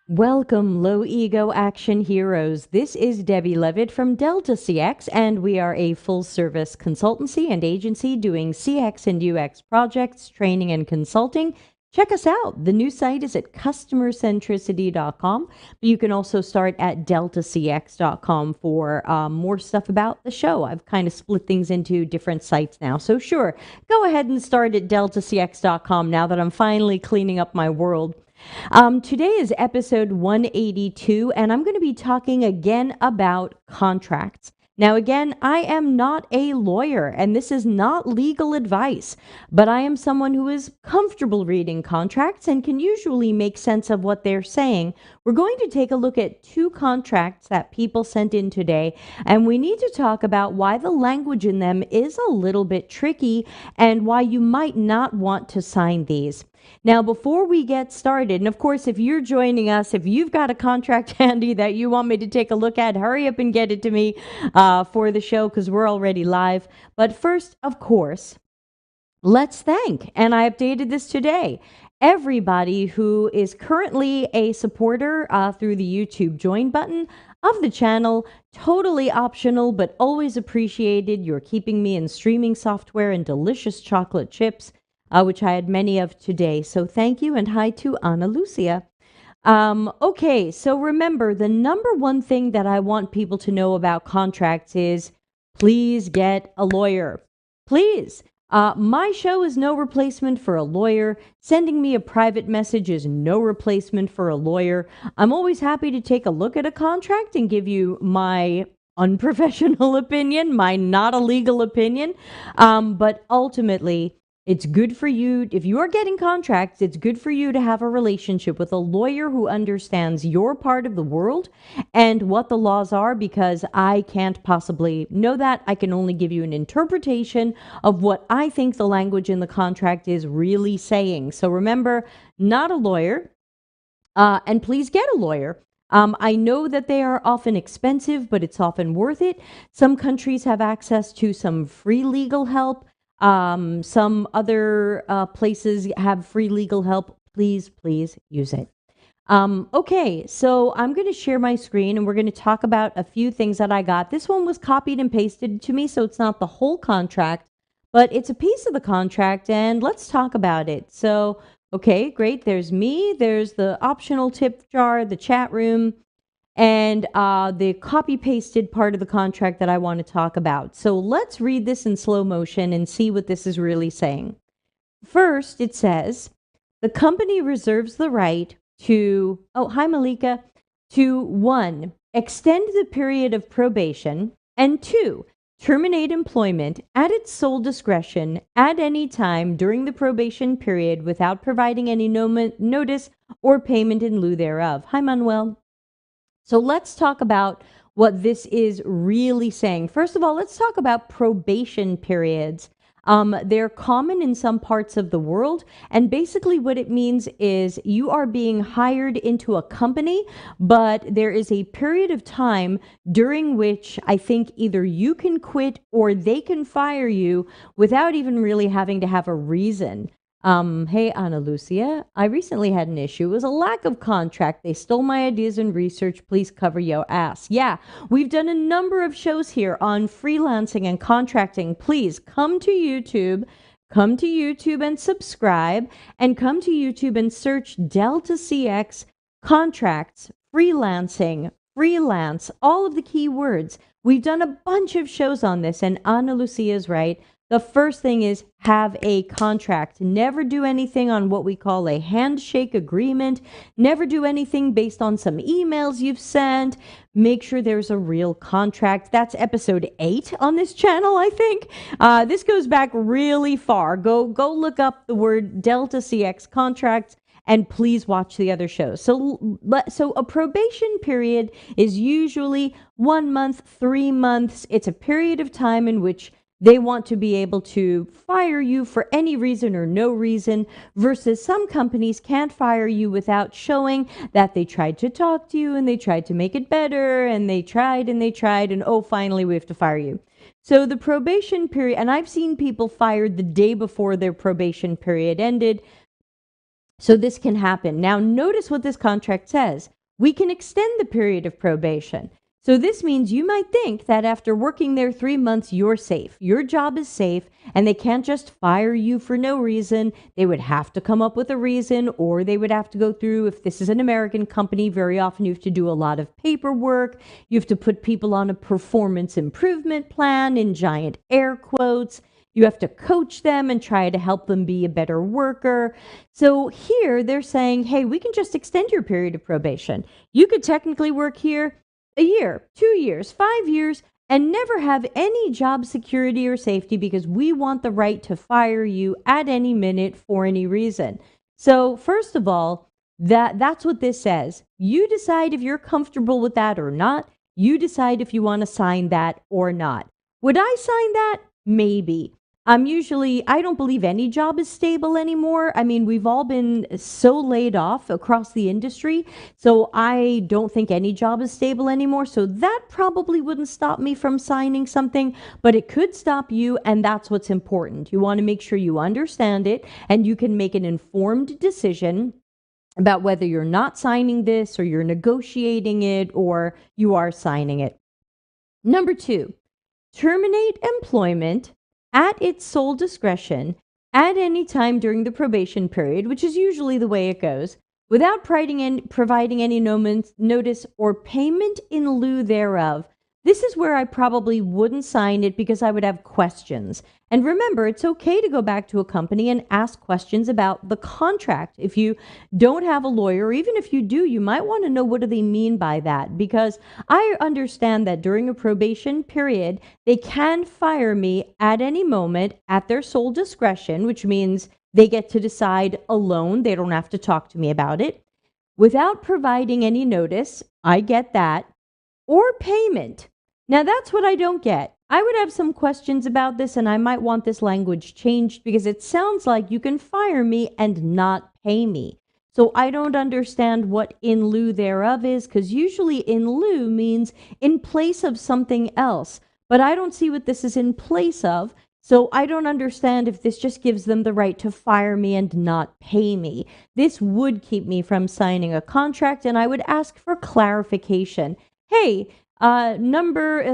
Welcome, low ego action heroes. This is Debbie Levitt from Delta CX, and we are a full service consultancy and agency doing CX and UX projects, training, and consulting. Check us out. The new site is at customercentricity.com, but you can also start at deltacx.com for more stuff about the show. I've kind of split things into different sites now. So, sure, go ahead and start at deltacx.com now that I'm finally cleaning up my world. Today is episode 182, and I'm going to be talking again about contracts. Now, again, I am not a lawyer, and this is not legal advice, but I am someone who is comfortable reading contracts and can usually make sense of what they're saying. We're going to take a look at two contracts that people sent in today, and we need to talk about why the language in them is a little bit tricky and why you might not want to sign these. Now, before we get started, and of course, if you're joining us, if you've got a contract handy that you want me to take a look at, hurry up and get it to me for the show because we're already live. But first, of course, let's thank, and I updated this today, everybody who is currently a supporter through the YouTube join button of the channel. Totally optional, but always appreciated. You're keeping me in streaming software and delicious chocolate chips, which I had many of today. So thank you, and hi to Ana Lucia. Okay, so remember, the number one thing that I want people to know about contracts is please get a lawyer. Please. My show is no replacement for a lawyer. Sending me a private message is no replacement for a lawyer. I'm always happy to take a look at a contract and give you my unprofessional opinion, my not a legal opinion. But ultimately, it's good for you. If you are getting contracts, it's good for you to have a relationship with a lawyer who understands your part of the world and what the laws are, because I can't possibly know that. I can only give you an interpretation of what I think the language in the contract is really saying. So remember, not a lawyer, and please get a lawyer. I know that they are often expensive, but it's often worth it. Some countries have access to some free legal help. Some other places have free legal help. Please use it. Okay, so I'm going to share my screen and we're going to talk about a few things that I got. This one was copied and pasted to me, so it's not the whole contract, but it's a piece of the contract, and let's talk about it. So, okay, great. There's me. There's the optional tip jar, the chat room, and the copy-pasted part of the contract that I want to talk about. So let's read this in slow motion and see what this is really saying. First, it says, the company reserves the right to, oh, hi, Malika, to 1, extend the period of probation, and 2, terminate employment at its sole discretion at any time during the probation period without providing any notice or payment in lieu thereof. Hi, Manuel. So let's talk about what this is really saying. First of all, let's talk about probation periods. They're common in some parts of the world. And basically what it means is you are being hired into a company, but there is a period of time during which I think either you can quit or they can fire you without even really having to have a reason. Hey, Ana Lucia, I recently had an issue. It was a lack of contract. They stole my ideas and research. Please cover your ass. Yeah, we've done a number of shows here on freelancing and contracting. Please come to YouTube. Come to YouTube and subscribe, and come to YouTube and search Delta CX contracts, freelancing, freelance, all of the keywords. We've done a bunch of shows on this, and Ana Lucia is right. The first thing is have a contract. Never do anything on what we call a handshake agreement. Never do anything based on some emails you've sent. Make sure there's a real contract. That's episode 8 on this channel, I think. This goes back really far. Go look up the word Delta CX contracts, and please watch the other shows. So a probation period is usually 1 month, 3 months. It's a period of time in which they want to be able to fire you for any reason or no reason, versus some companies can't fire you without showing that they tried to talk to you and they tried to make it better and they tried and oh, finally we have to fire you. So the probation period, and I've seen people fired the day before their probation period ended. So this can happen. Now, notice what this contract says. We can extend the period of probation. So this means you might think that after working there 3 months, you're safe. Your job is safe, and they can't just fire you for no reason. They would have to come up with a reason, or they would have to go through, if this is an American company, very often you have to do a lot of paperwork. You have to put people on a performance improvement plan in giant air quotes. You have to coach them and try to help them be a better worker. So here they're saying, hey, we can just extend your period of probation. You could technically work here a year, 2 years, 5 years, and never have any job security or safety because we want the right to fire you at any minute for any reason. So first of all, that's what this says. You decide if you're comfortable with that or not. You decide if you want to sign that or not. Would I sign that? Maybe. I don't believe any job is stable anymore. I mean, we've all been so laid off across the industry. So I don't think any job is stable anymore. So that probably wouldn't stop me from signing something, but it could stop you. And that's what's important. You want to make sure you understand it and you can make an informed decision about whether you're not signing this or you're negotiating it or you are signing it. Number 2, terminate employment at its sole discretion at any time during the probation period, which is usually the way it goes, without providing any notice or payment in lieu thereof. This is where I probably wouldn't sign it because I would have questions. And remember, it's okay to go back to a company and ask questions about the contract. If you don't have a lawyer, or even if you do, you might want to know what do they mean by that, because I understand that during a probation period, they can fire me at any moment at their sole discretion, which means they get to decide alone. They don't have to talk to me about it. Without providing any notice, I get that, or payment. Now, that's what I don't get. I would have some questions about this, and I might want this language changed because it sounds like you can fire me and not pay me. So I don't understand what in lieu thereof is, because usually in lieu means in place of something else. But I don't see what this is in place of. So I don't understand if this just gives them the right to fire me and not pay me. This would keep me from signing a contract, and I would ask for clarification. Hey,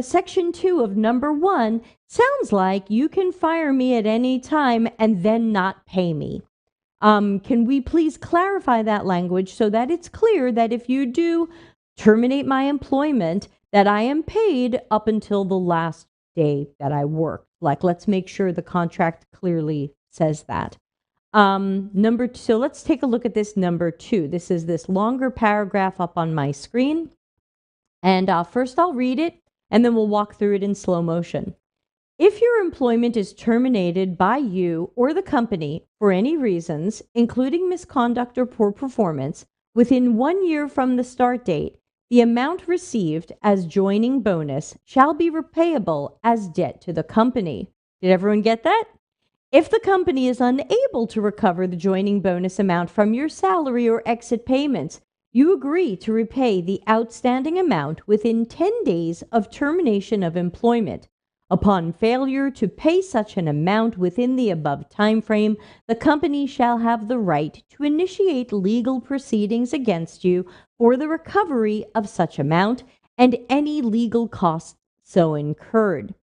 section 2 of number 1 sounds like you can fire me at any time and then not pay me. Can we please clarify that language so that it's clear that if you do terminate my employment, that I am paid up until the last day that I work? Like, let's make sure the contract clearly says that. So let's take a look at this number 2. This is this longer paragraph up on my screen. And first I'll read it, and then we'll walk through it in slow motion. If your employment is terminated by you or the company for any reasons, including misconduct or poor performance, within 1 year from the start date, the amount received as joining bonus shall be repayable as debt to the company. Did everyone get that? If the company is unable to recover the joining bonus amount from your salary or exit payments, you agree to repay the outstanding amount within 10 days of termination of employment. Upon failure to pay such an amount within the above timeframe, the company shall have the right to initiate legal proceedings against you for the recovery of such amount and any legal costs so incurred.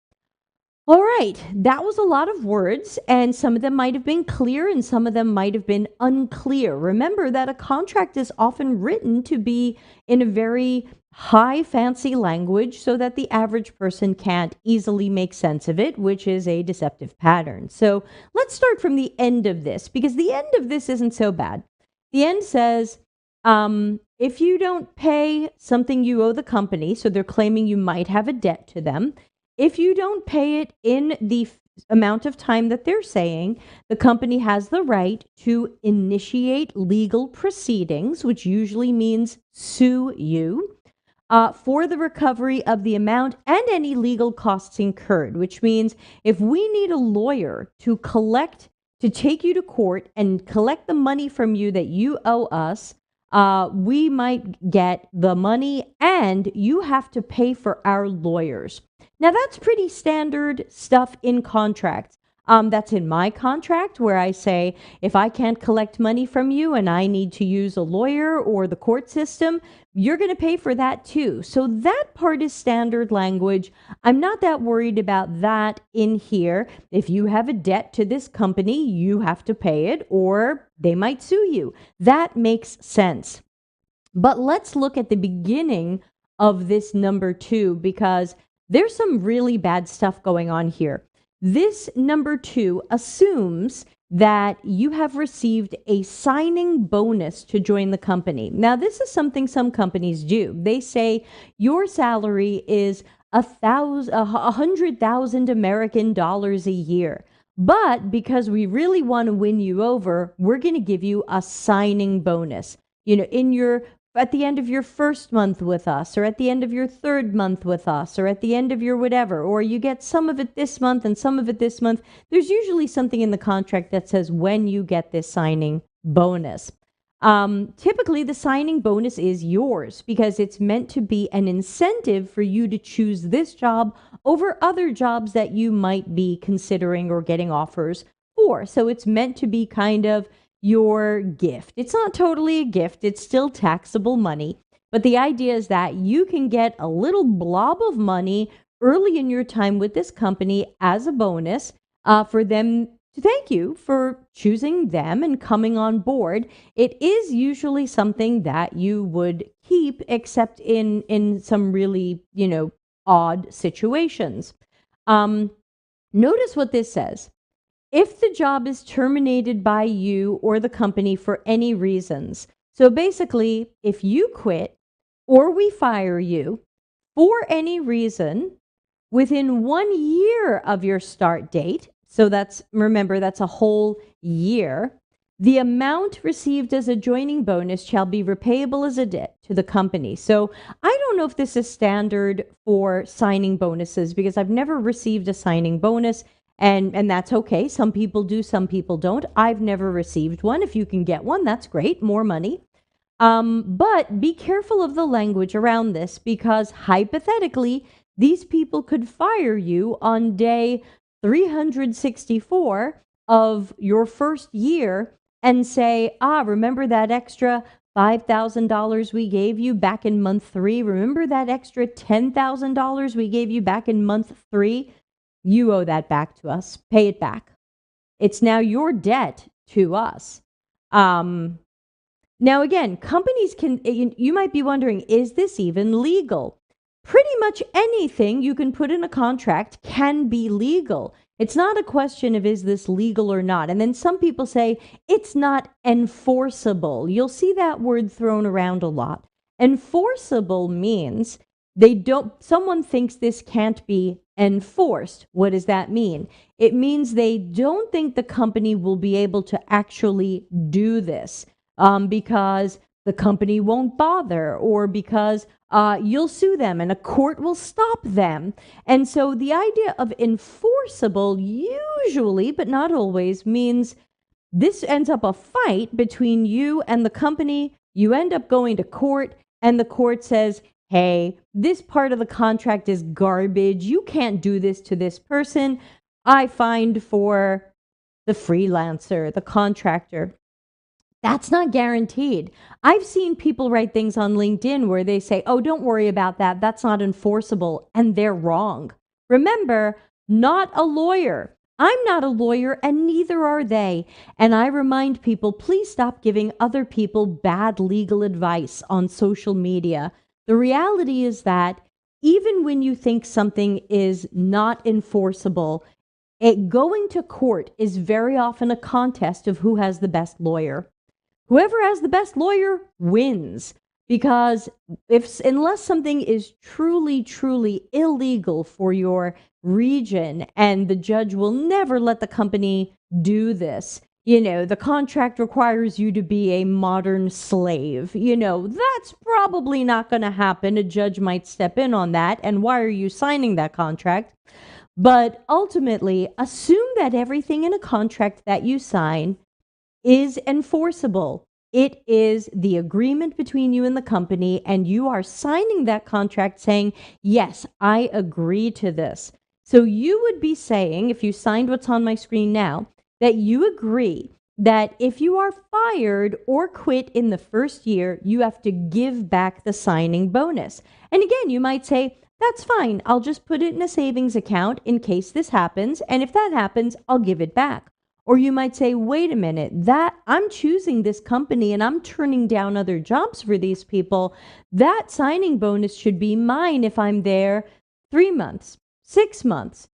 All right, that was a lot of words, and some of them might have been clear and some of them might have been unclear. Remember that a contract is often written to be in a very high fancy language so that the average person can't easily make sense of it, which is a deceptive pattern. So let's start from the end of this, because the end of this isn't so bad. The end says, if you don't pay something you owe the company, so they're claiming you might have a debt to them, if you don't pay it in the amount of time that they're saying, the company has the right to initiate legal proceedings, which usually means sue you, for the recovery of the amount and any legal costs incurred, which means if we need a lawyer to take you to court and collect the money from you that you owe us, we might get the money and you have to pay for our lawyers. Now, that's pretty standard stuff in contracts. That's in my contract where I say if I can't collect money from you and I need to use a lawyer or the court system, you're going to pay for that too. So that part is standard language. I'm not that worried about that in here. If you have a debt to this company, you have to pay it or they might sue you. That makes sense. But let's look at the beginning of this number 2 because there's some really bad stuff going on here. This number 2 assumes that you have received a signing bonus to join the company. Now, this is something some companies do. They say your salary is $100,000 American dollars a year. But because we really want to win you over, we're going to give you a signing bonus. In your at the end of your first month with us, or at the end of your third month with us, or at the end of your whatever, or you get some of it this month and some of it this month. There's usually something in the contract that says when you get this signing bonus. Typically, the signing bonus is yours because it's meant to be an incentive for you to choose this job over other jobs that you might be considering or getting offers for. So it's meant to be kind of your gift. It's not totally a gift, it's still taxable money. But the idea is that you can get a little blob of money early in your time with this company as a bonus for them to thank you for choosing them and coming on board. It is usually something that you would keep, except in some really, odd situations. Notice what this says. If the job is terminated by you or the company for any reasons. So basically, if you quit or we fire you for any reason within 1 year of your start date, so remember, that's a whole year, the amount received as a joining bonus shall be repayable as a debt to the company. So I don't know if this is standard for signing bonuses because I've never received a signing bonus. And that's okay. Some people do, some people don't. I've never received one. If you can get one, that's great. More money. But be careful of the language around this because hypothetically, these people could fire you on day 364 of your first year and say, remember that extra $5,000 we gave you back in month 3? Remember that extra $10,000 we gave you back in month 3? You owe that back to us. Pay it back. It's now your debt to us. Now, again, companies you might be wondering, is this even legal? Pretty much anything you can put in a contract can be legal. It's not a question of is this legal or not. And then some people say it's not enforceable. You'll see that word thrown around a lot. Enforceable means someone thinks this can't be enforced. What does that mean? It means they don't think the company will be able to actually do this because the company won't bother or because you'll sue them and a court will stop them. And so the idea of enforceable usually, but not always, means this ends up a fight between you and the company. You end up going to court and the court says, hey, this part of the contract is garbage. You can't do this to this person. I fined for the freelancer, the contractor. That's not guaranteed. I've seen people write things on LinkedIn where they say, oh, don't worry about that. That's not enforceable. And they're wrong. Remember, not a lawyer. I'm not a lawyer and neither are they. And I remind people, please stop giving other people bad legal advice on social media. The reality is that even when you think something is not enforceable, going to court is very often a contest of who has the best lawyer. Whoever has the best lawyer wins, because unless something is truly, truly illegal for your region, and the judge will never let the company do this. The contract requires you to be a modern slave. That's probably not going to happen. A judge might step in on that. And why are you signing that contract? But ultimately, assume that everything in a contract that you sign is enforceable. It is the agreement between you and the company, and you are signing that contract saying, yes, I agree to this. So you would be saying, if you signed what's on my screen now, that you agree that if you are fired or quit in the first year, you have to give back the signing bonus. And again, you might say, that's fine. I'll just put it in a savings account in case this happens. And if that happens, I'll give it back. Or you might say, wait a minute, that I'm choosing this company and I'm turning down other jobs for these people. That signing bonus should be mine if I'm there 3 months, 6 months.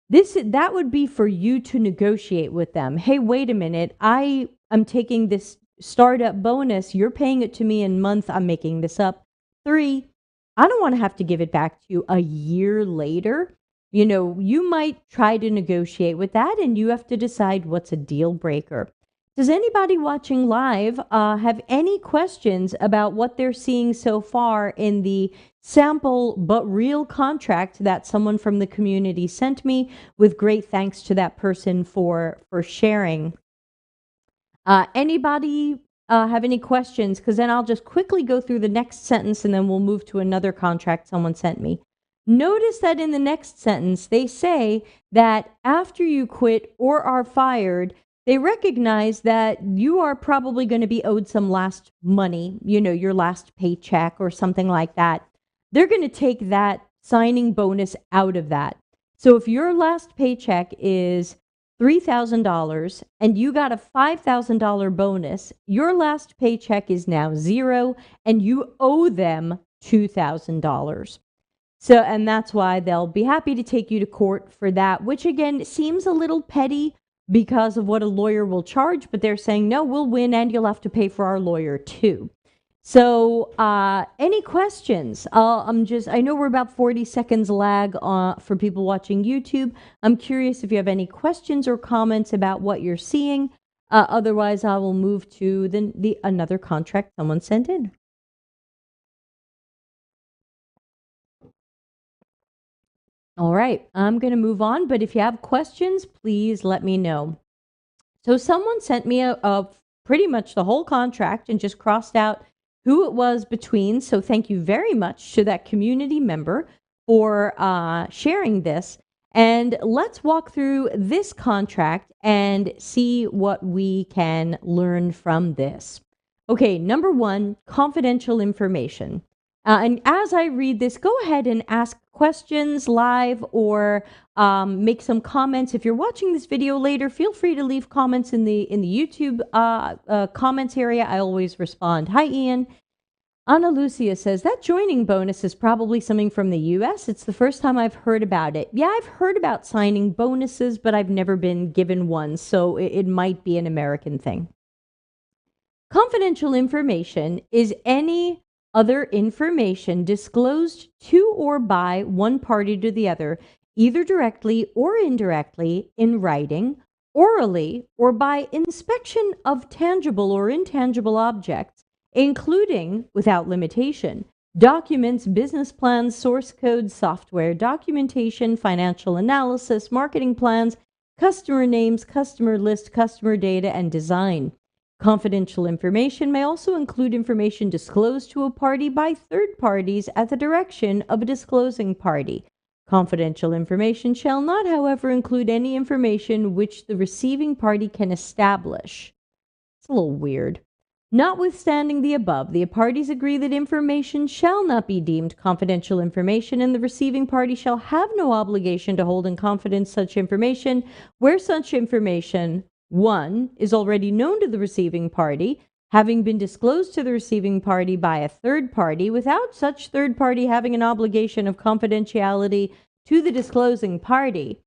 That would be for you to negotiate with them. Hey, wait a minute. I am taking this startup bonus. You're paying it to me in month. I'm making this up. 3, I don't want to have to give it back to you a year later. You might try to negotiate with that, and you have to decide what's a deal breaker. Does anybody watching live have any questions about what they're seeing so far in the sample but real contract that someone from the community sent me? With great thanks to that person for sharing. Anybody have any questions? Because then I'll just quickly go through the next sentence and then we'll move to another contract someone sent me. Notice that in the next sentence, they say that after you quit or are fired, they recognize that you are probably going to be owed some last money, your last paycheck or something like that. They're going to take that signing bonus out of that. So if your last paycheck is $3,000 and you got a $5,000 bonus, your last paycheck is now 0 and you owe them $2,000. So, and that's why they'll be happy to take you to court for that, which again seems a little petty because of what a lawyer will charge, but they're saying, no, we'll win and you'll have to pay for our lawyer too. So, any questions? I know we're about 40 seconds lag for people watching YouTube. I'm curious if you have any questions or comments about what you're seeing. Otherwise, I will move to the another contract someone sent in. All right, I'm going to move on, but if you have questions, please let me know. So someone sent me a pretty much the whole contract and just crossed out who it was between. So thank you very much to that community member for sharing this. And let's walk through this contract and see what we can learn from this. Okay, number 1, confidential information. And as I read this, go ahead and ask questions live or make some comments. If you're watching this video later, feel free to leave comments in the YouTube comments area. I always respond. Hi, Ian. Ana Lucia says, that joining bonus is probably something from the US. It's the first time I've heard about it. Yeah, I've heard about signing bonuses, but I've never been given one. So it might be an American thing. Confidential information is any other information disclosed to or by one party to the other, either directly or indirectly, in writing, orally, or by inspection of tangible or intangible objects, including, without limitation, documents, business plans, source code, software, documentation, financial analysis, marketing plans, customer names, customer list, customer data, and design. Confidential information may also include information disclosed to a party by third parties at the direction of a disclosing party. Confidential information shall not, however, include any information which the receiving party can establish. It's a little weird. Notwithstanding the above, the parties agree that information shall not be deemed confidential information, and the receiving party shall have no obligation to hold in confidence such information where such information, 1, is already known to the receiving party, having been disclosed to the receiving party by a third party, without such third party having an obligation of confidentiality to the disclosing party.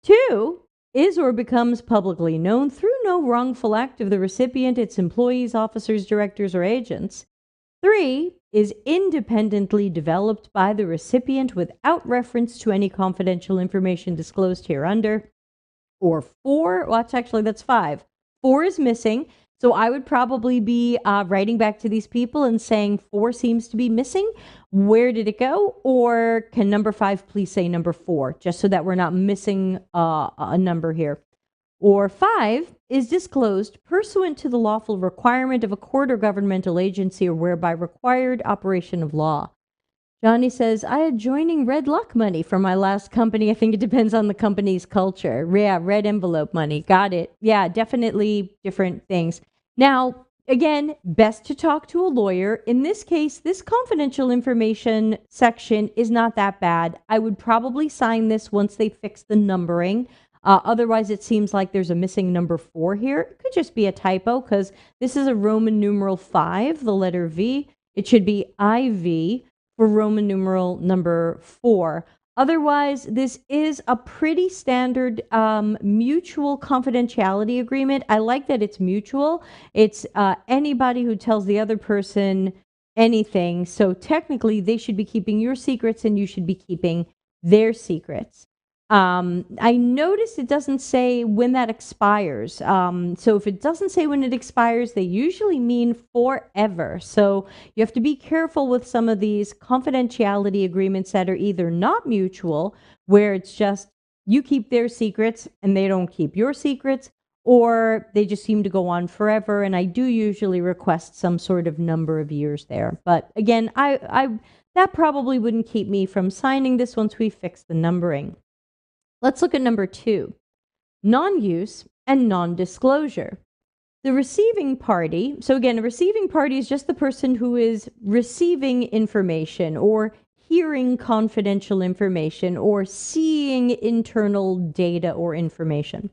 2, is or becomes publicly known through no wrongful act of the recipient, its employees, officers, directors, or agents. 3, is independently developed by the recipient without reference to any confidential information disclosed hereunder. Or 4, well, that's 5. 4 is missing. So I would probably be writing back to these people and saying 4 seems to be missing. Where did it go? Or can number 5 please say number 4, just so that we're not missing a number here. Or 5 is disclosed pursuant to the lawful requirement of a court or governmental agency or whereby required operation of law. Johnny says, I had joining red luck money from my last company. I think it depends on the company's culture. Yeah, red envelope money. Got it. Yeah, definitely different things. Now, again, best to talk to a lawyer. In this case, this confidential information section is not that bad. I would probably sign this once they fix the numbering. Otherwise, it seems like there's a missing number 4 here. It could just be a typo because this is a Roman numeral 5, the letter V. It should be IV for Roman numeral number 4. Otherwise, this is a pretty standard mutual confidentiality agreement. I like that it's mutual. It's anybody who tells the other person anything. So technically, they should be keeping your secrets and you should be keeping their secrets. I noticed it doesn't say when that expires. So if it doesn't say when it expires, they usually mean forever. So you have to be careful with some of these confidentiality agreements that are either not mutual, where it's just you keep their secrets and they don't keep your secrets, or they just seem to go on forever. And I do usually request some sort of number of years there. But again, I that probably wouldn't keep me from signing this once we fix the numbering. Let's look at number 2, non-use and non-disclosure. The receiving party, so again, a receiving party is just the person who is receiving information or hearing confidential information or seeing internal data or information.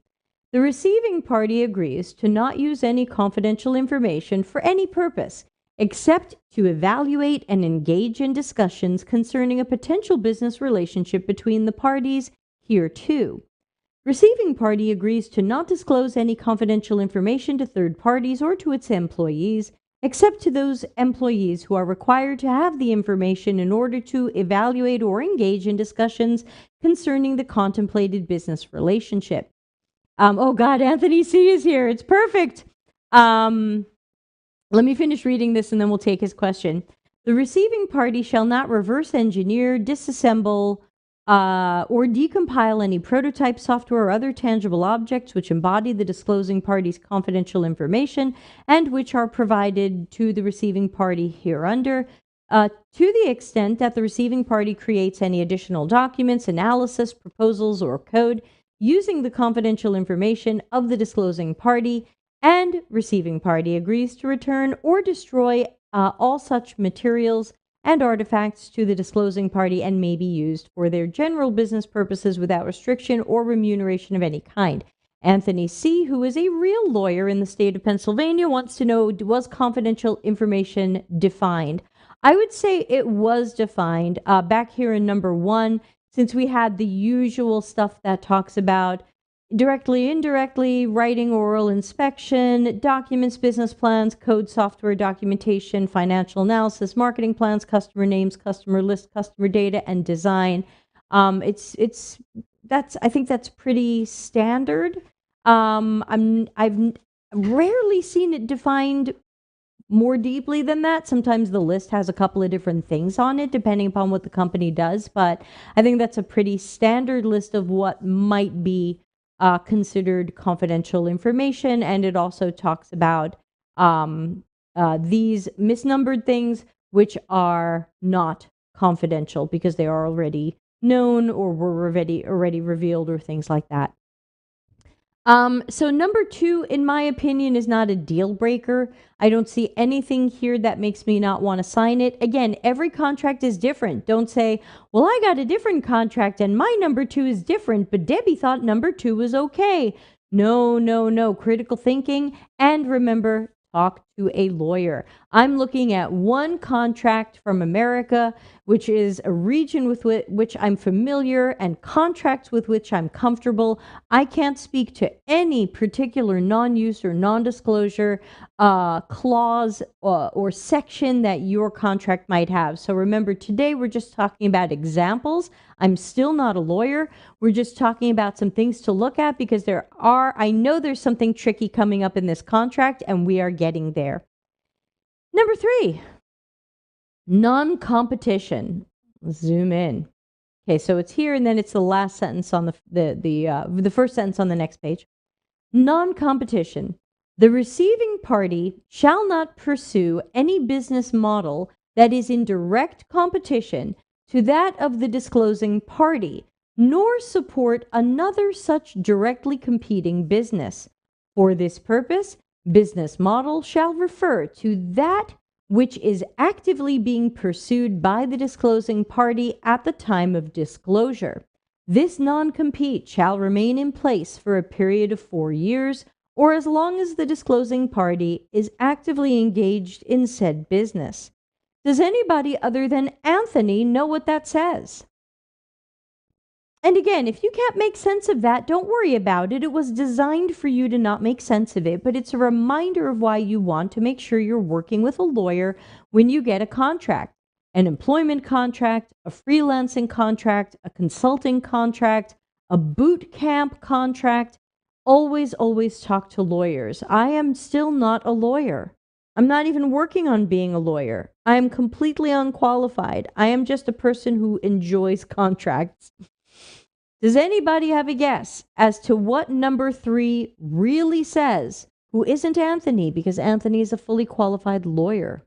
The receiving party agrees to not use any confidential information for any purpose except to evaluate and engage in discussions concerning a potential business relationship between the parties hereto. Receiving party agrees to not disclose any confidential information to third parties or to its employees, except to those employees who are required to have the information in order to evaluate or engage in discussions concerning the contemplated business relationship. Oh God, Anthony C is here. It's perfect. Let me finish reading this and then we'll take his question. The receiving party shall not reverse engineer, disassemble, or decompile any prototype software or other tangible objects which embody the disclosing party's confidential information and which are provided to the receiving party hereunder, to the extent that the receiving party creates any additional documents, analysis, proposals, or code using the confidential information of the disclosing party, and receiving party agrees to return or destroy all such materials and artifacts to the disclosing party and may be used for their general business purposes without restriction or remuneration of any kind. Anthony C., who is a real lawyer in the state of Pennsylvania, wants to know, was confidential information defined? I would say it was defined back here in number 1, since we had the usual stuff that talks about directly, indirectly, writing, oral inspection, documents, business plans, code, software, documentation, financial analysis, marketing plans, customer names, customer list, customer data, and design. I think that's pretty standard. I've rarely seen it defined more deeply than that. Sometimes the list has a couple of different things on it, depending upon what the company does. But I think that's a pretty standard list of what might be considered confidential information. And it also talks about these misnumbered things, which are not confidential because they are already known or were already revealed or things like that. So number 2, in my opinion, is not a deal breaker. I don't see anything here that makes me not want to sign it. Again, every contract is different. Don't say, well, I got a different contract and my number 2 is different, but Debbie thought number 2 was okay. No, no, no. Critical thinking. And remember, talk to a lawyer. I'm looking at one contract from America, which is a region with which I'm familiar and contracts with which I'm comfortable. I can't speak to any particular non-use or non-disclosure clause or section that your contract might have. So remember, today we're just talking about examples. I'm still not a lawyer. We're just talking about some things to look at because I know there's something tricky coming up in this contract and we are getting there. Number 3, non-competition. Let's zoom in. Okay, so it's here and then it's the last sentence on the first sentence on the next page. Non-competition. The receiving party shall not pursue any business model that is in direct competition to that of the disclosing party, nor support another such directly competing business. For this purpose, business model shall refer to that which is actively being pursued by the disclosing party at the time of disclosure. This non-compete shall remain in place for a period of 4 years, or as long as the disclosing party is actively engaged in said business. Does anybody other than Anthony know what that says? And again, if you can't make sense of that, don't worry about it. It was designed for you to not make sense of it, but it's a reminder of why you want to make sure you're working with a lawyer when you get a contract. An employment contract, a freelancing contract, a consulting contract, a boot camp contract. Always, always talk to lawyers. I am still not a lawyer. I'm not even working on being a lawyer. I am completely unqualified. I am just a person who enjoys contracts. Does anybody have a guess as to what number 3 really says? Who isn't Anthony, because Anthony is a fully qualified lawyer.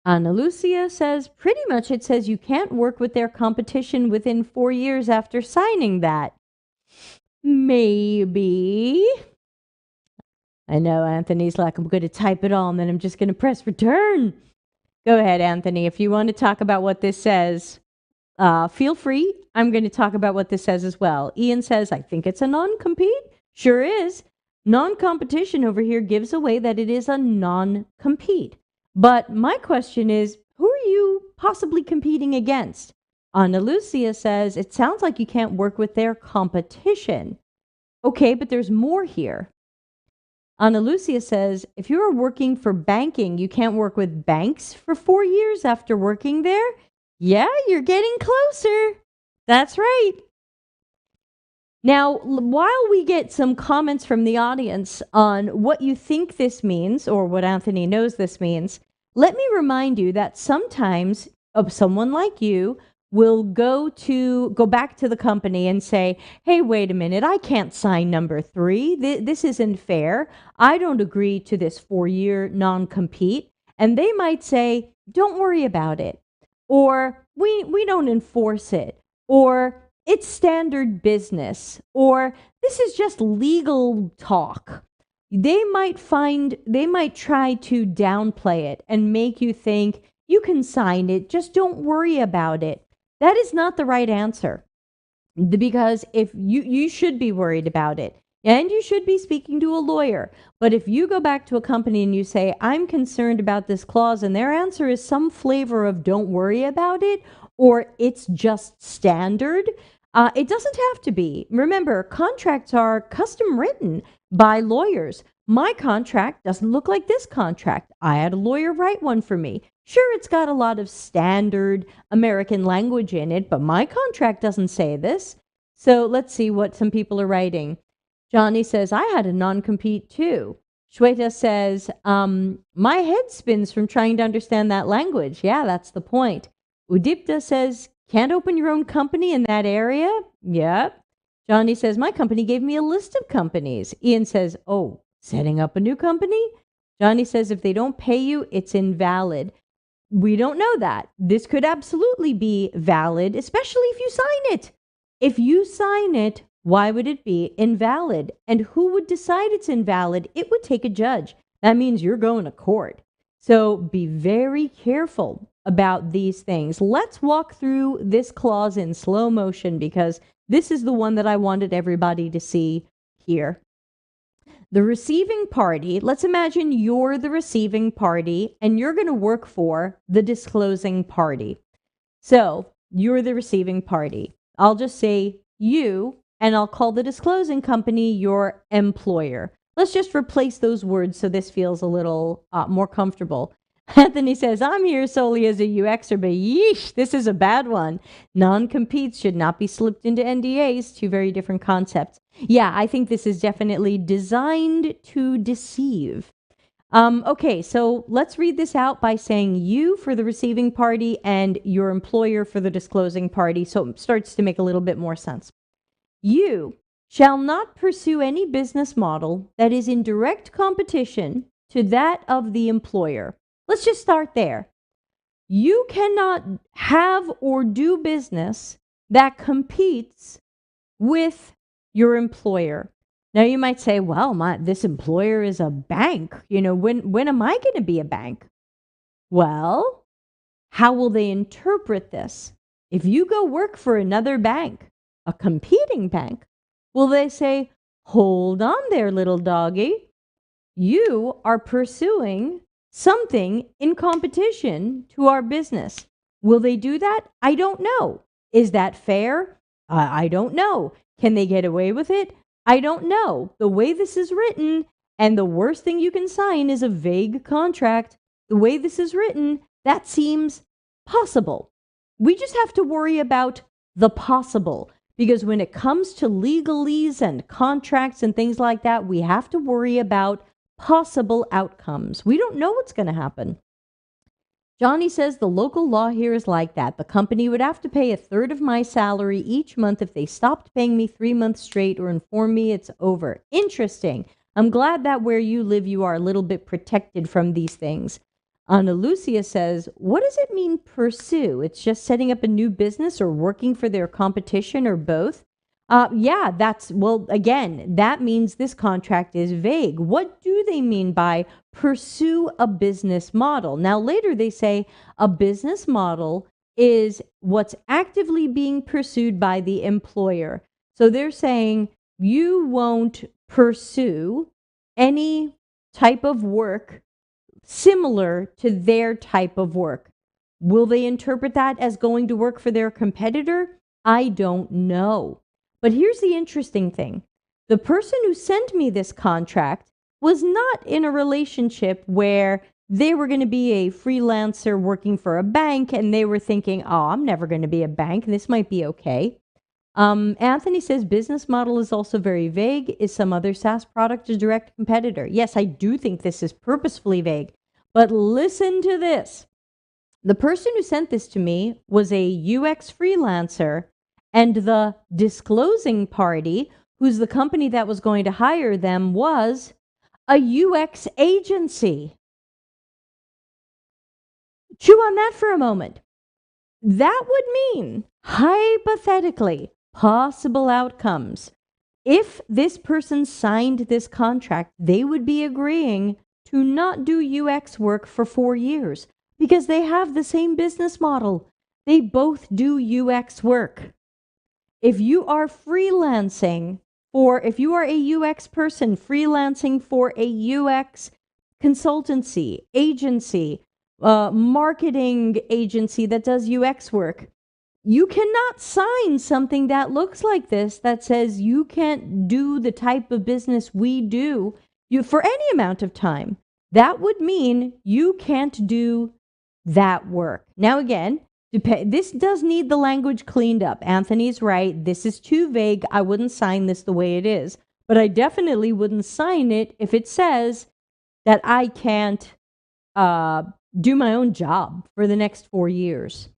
Ana Lucia says, pretty much it says you can't work with their competition within 4 years after signing that. Maybe. I know Anthony's like, I'm going to type it all and then I'm just going to press return. Go ahead, Anthony. If you want to talk about what this says, feel free. I'm going to talk about what this says as well. Ian says, I think it's a non-compete. Sure is. Non-competition over here gives away that it is a non-compete. But my question is, who are you possibly competing against? Ana Lucia says, it sounds like you can't work with their competition. Okay, but there's more here. Ana Lucia says, if you are working for banking, you can't work with banks for 4 years after working there? Yeah, you're getting closer. That's right. Now, while we get some comments from the audience on what you think this means, or what Anthony knows this means, let me remind you that sometimes someone like you will go back to the company and say, hey, wait a minute, I can't sign number 3. This isn't fair. I don't agree to this 4-year non-compete. And they might say, don't worry about it. Or we don't enforce it. Or it's standard business. Or this is just legal talk. They might try to downplay it and make you think you can sign it. Just don't worry about it. That is not the right answer, because if you should be worried about it and you should be speaking to a lawyer. But if you go back to a company and you say, I'm concerned about this clause, and their answer is some flavor of don't worry about it, or it's just standard, it doesn't have to be. Remember, contracts are custom written by lawyers. My contract doesn't look like this contract. I had a lawyer write one for me. Sure, it's got a lot of standard American language in it, but my contract doesn't say this. So let's see what some people are writing. Johnny says, I had a non-compete too. Shweta says, my head spins from trying to understand that language. Yeah, that's the point. Udipta says, can't open your own company in that area? Yep. Johnny says, my company gave me a list of companies. Ian says, oh, setting up a new company? Johnny says, if they don't pay you, it's invalid. We don't know that. This could absolutely be valid, especially if you sign it. If you sign it, why would it be invalid? And who would decide it's invalid? It would take a judge. That means you're going to court. So be very careful about these things. Let's walk through this clause in slow motion, because this is the one that I wanted everybody to see here. The receiving party, let's imagine you're the receiving party and you're going to work for the disclosing party. So you're the receiving party. I'll just say you, and I'll call the disclosing company your employer. Let's just replace those words so this feels a little more comfortable. Anthony says, I'm here solely as a UXer, but yeesh, this is a bad one. Non-competes should not be slipped into NDAs, 2 very different concepts. Yeah, I think this is definitely designed to deceive. Okay, so let's read this out by saying you for the receiving party and your employer for the disclosing party, so it starts to make a little bit more sense. You shall not pursue any business model that is in direct competition to that of the employer. Let's just start there. You cannot have or do business that competes with your employer. Now you might say, well, this employer is a bank. When am I going to be a bank? Well, how will they interpret this? If you go work for another bank, a competing bank, will they say, hold on there, little doggy. You are pursuing something in competition to our business. Will they do that? I don't know. Is that fair? I don't know. Can they get away with it? I don't know. The way this is written, and the worst thing you can sign is a vague contract. The way this is written, that seems possible. We just have to worry about the possible, because when it comes to legalese and contracts and things like that, we have to worry about possible outcomes. We don't know what's going to happen. Johnny says the local law here is like that. The company would have to pay a third of my salary each month if they stopped paying me 3 months straight or inform me it's over. Interesting. I'm glad that where you live, you are a little bit protected from these things. Ana Lucia says, what does it mean pursue? It's just setting up a new business or working for their competition or both? Yeah, again, that means this contract is vague. What do they mean by pursue a business model? Now, later they say a business model is what's actively being pursued by the employer. So they're saying you won't pursue any type of work similar to their type of work. Will they interpret that as going to work for their competitor? I don't know. But here's the interesting thing. The person who sent me this contract was not in a relationship where they were going to be a freelancer working for a bank and they were thinking, oh, I'm never going to be a bank. This might be okay. Anthony says business model is also very vague. Is some other SaaS product a direct competitor? Yes, I do think this is purposefully vague. But listen to this. The person who sent this to me was a UX freelancer, and the disclosing party, who's the company that was going to hire them, was a UX agency. Chew on that for a moment. That would mean, hypothetically, possible outcomes. If this person signed this contract, they would be agreeing to not do UX work for 4 years because they have the same business model. They both do UX work. If you are freelancing if you are a UX person freelancing for a UX consultancy, agency, marketing agency that does UX work, you cannot sign something that looks like this that says you can't do the type of business we do for any amount of time. That would mean you can't do that work. Now, again, this does need the language cleaned up. Anthony's right. This is too vague. I wouldn't sign this the way it is. But I definitely wouldn't sign it if it says that I can't do my own job for the next 4 years.